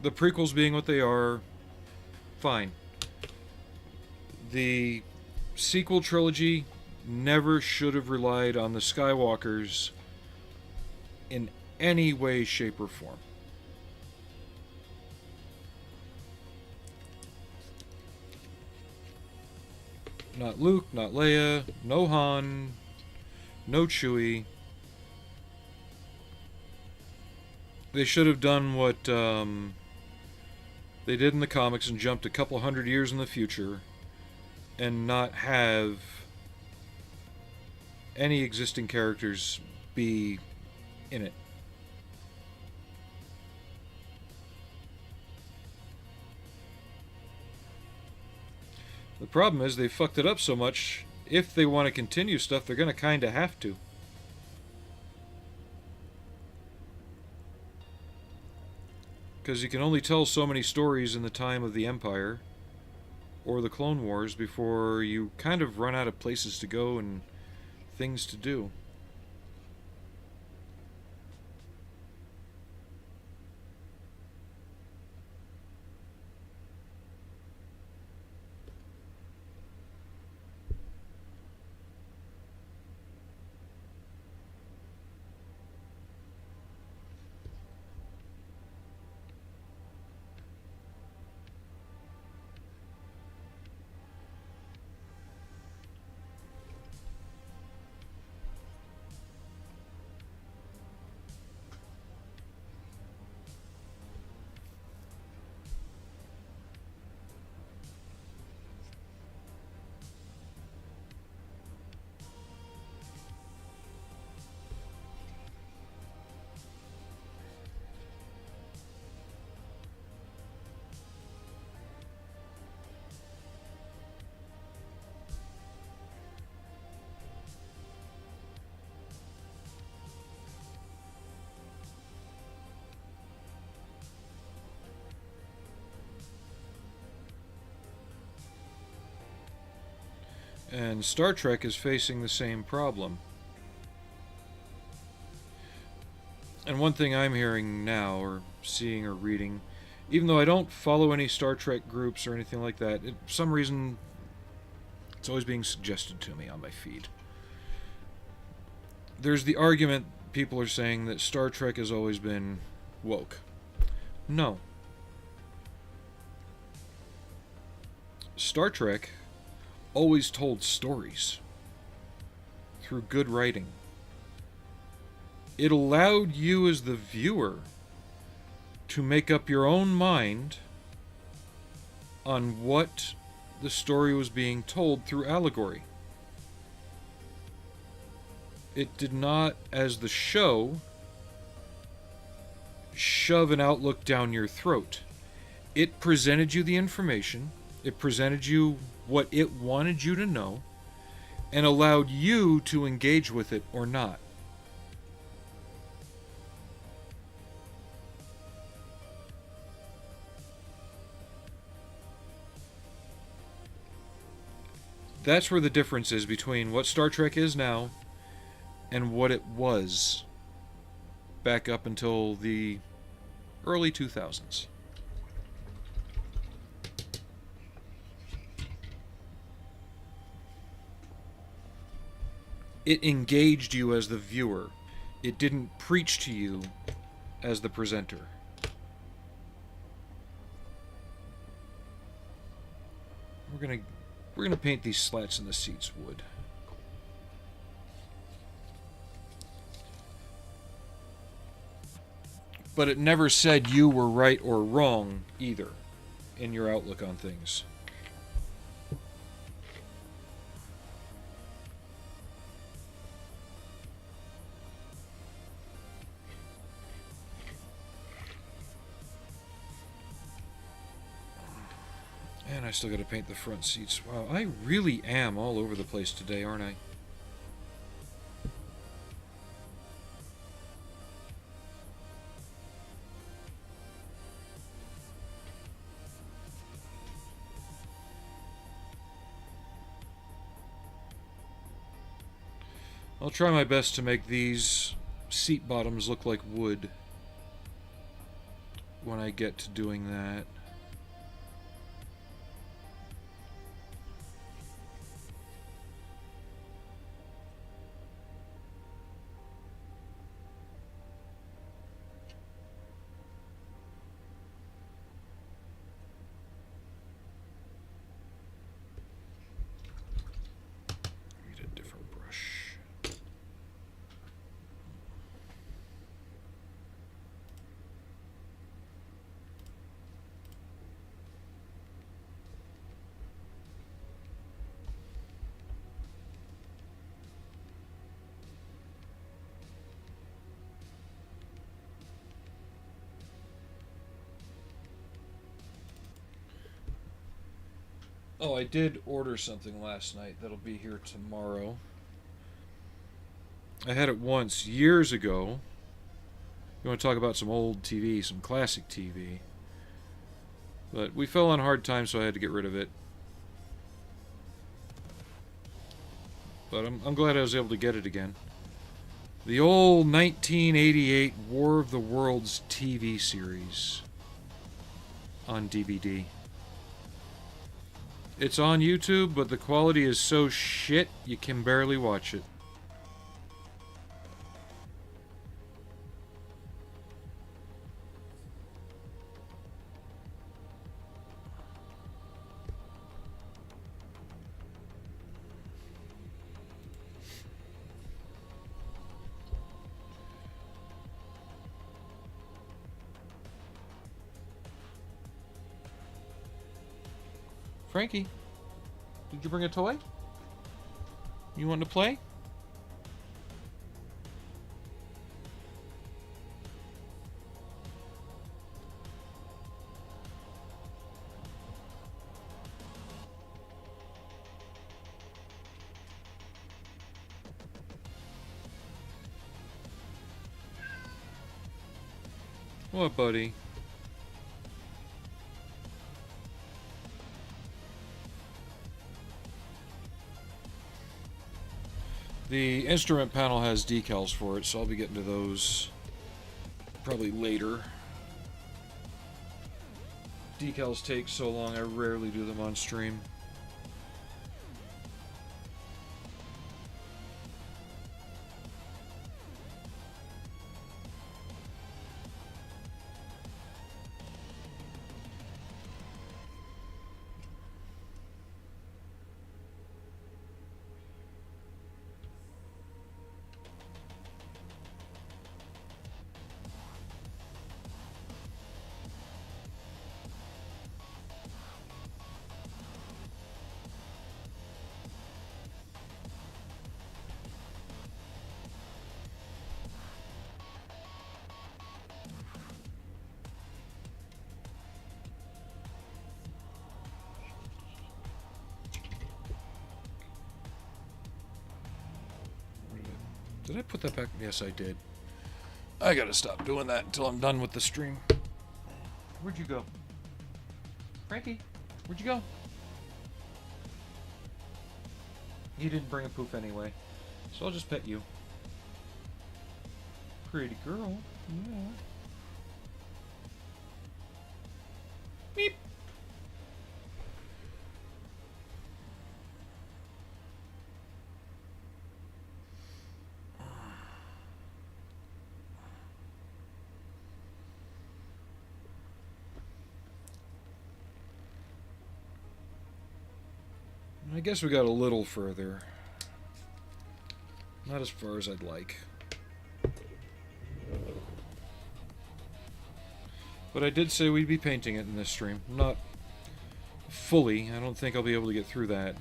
The prequels being what they are, fine. The sequel trilogy never should have relied on the Skywalkers in any way, shape, or form. Not Luke, not Leia, no Han, no Chewie. They should have done what they did in the comics and jumped a couple hundred years in the future and not have any existing characters be in it. The problem is they fucked it up so much, if they want to continue stuff, they're going to kind of have to. Because you can only tell so many stories in the time of the Empire or the Clone Wars before you kind of run out of places to go and things to do. And Star Trek is facing the same problem. And one thing I'm hearing now, or seeing or reading, even though I don't follow any Star Trek groups or anything like that, for some reason it's always being suggested to me on my feed. There's the argument, people are saying, that Star Trek has always been woke. No. Star Trek always told stories through good writing. It allowed you as the viewer to make up your own mind on what the story was being told through allegory. It did not, as the show, shove an outlook down your throat. It presented you the information, it presented you what it wanted you to know, and allowed you to engage with it or not. That's where the difference is between what Star Trek is now and what it was back up until the early 2000s. It engaged you as the viewer. It didn't preach to you as the presenter. We're gonna paint these slats in the seats wood. But it never said you were right or wrong either in your outlook on things. And I still got to paint the front seats. Wow, I really am all over the place today, aren't I? I'll try my best to make these seat bottoms look like wood when I get to doing that. Oh, I did order something last night that'll be here tomorrow. I had it once years ago. You want to talk about some old TV, some classic TV. But we fell on hard times, so I had to get rid of it. But I'm glad I was able to get it again. The old 1988 War of the Worlds TV series on DVD. It's on YouTube, but the quality is so shit you can barely watch it. Frankie, did you bring a toy? You want to play? What, buddy? The instrument panel has decals for it, so I'll be getting to those probably later. Decals take so long, I rarely do them on stream. Did I put that back? Yes, I did. I gotta stop doing that until I'm done with the stream. Where'd you go? Frankie, where'd you go? He didn't bring a poof anyway, so I'll just pet you. Pretty girl. Yeah. Beep. I guess we got a little further. Not as far as I'd like. But I did say we'd be painting it in this stream. Not fully. I don't think I'll be able to get through that.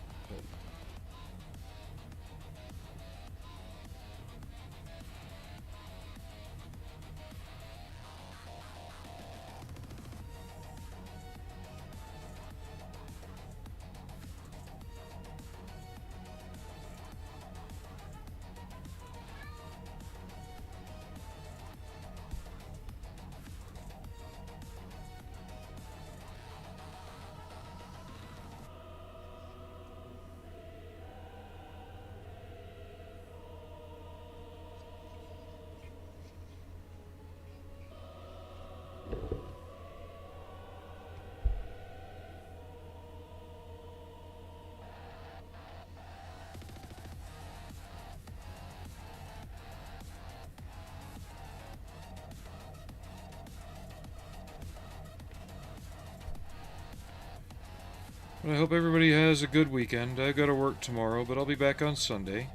But I hope everybody has a good weekend. I've got to work tomorrow, but I'll be back on Sunday.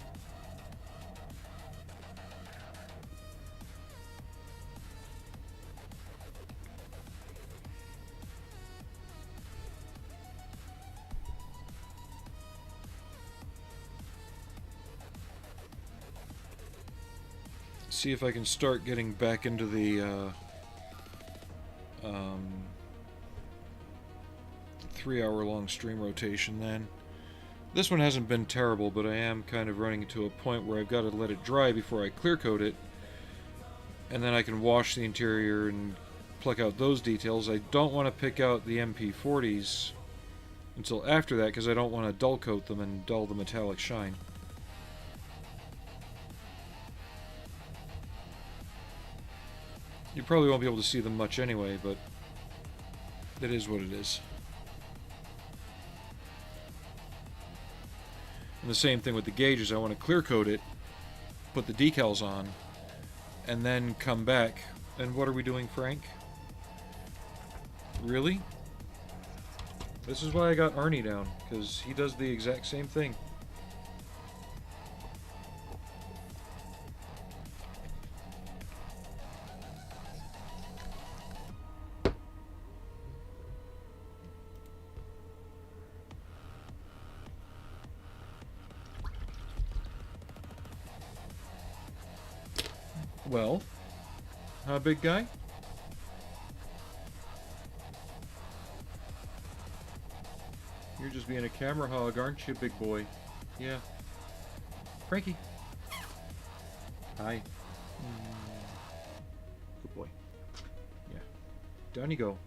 See if I can start getting back into the 3-hour-long stream rotation then. This one hasn't been terrible, but I am kind of running to a point where I've got to let it dry before I clear coat it, and then I can wash the interior and pluck out those details. I don't want to pick out the MP40s until after that because I don't want to dull coat them and dull the metallic shine. You probably won't be able to see them much anyway, but it is what it is. And the same thing with the gauges. I want to clear coat it, put the decals on, and then come back. And what are we doing, Frank? Really? This is why I got Arnie down, because he does the exact same thing. Well, huh, big guy? You're just being a camera hog, aren't you, big boy? Yeah. Frankie. Hi. Good boy. Yeah. Down you go.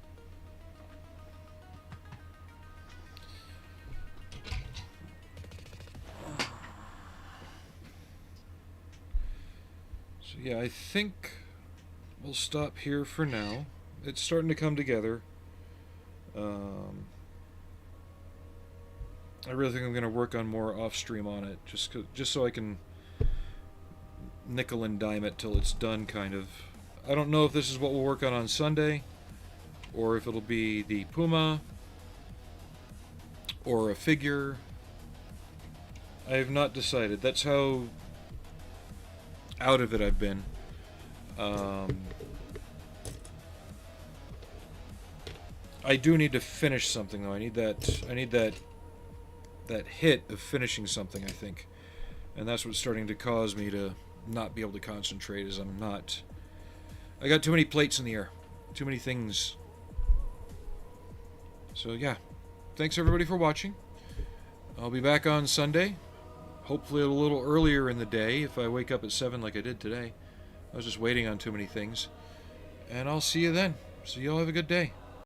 So yeah, I think we'll stop here for now. It's starting to come together. I really think I'm going to work on more off-stream on it, just so I can nickel and dime it till it's done, kind of. I don't know if this is what we'll work on Sunday, or if it'll be the Puma, or a figure. I have not decided. That's how out of it I've been. I do need to finish something though. I need that hit of finishing something, I think. And that's what's starting to cause me to not be able to concentrate, is I got too many plates in the air. Too many things. So yeah. Thanks everybody for watching. I'll be back on Sunday. Hopefully a little earlier in the day if I wake up at 7 like I did today. I was just waiting on too many things. And I'll see you then. So y'all have a good day.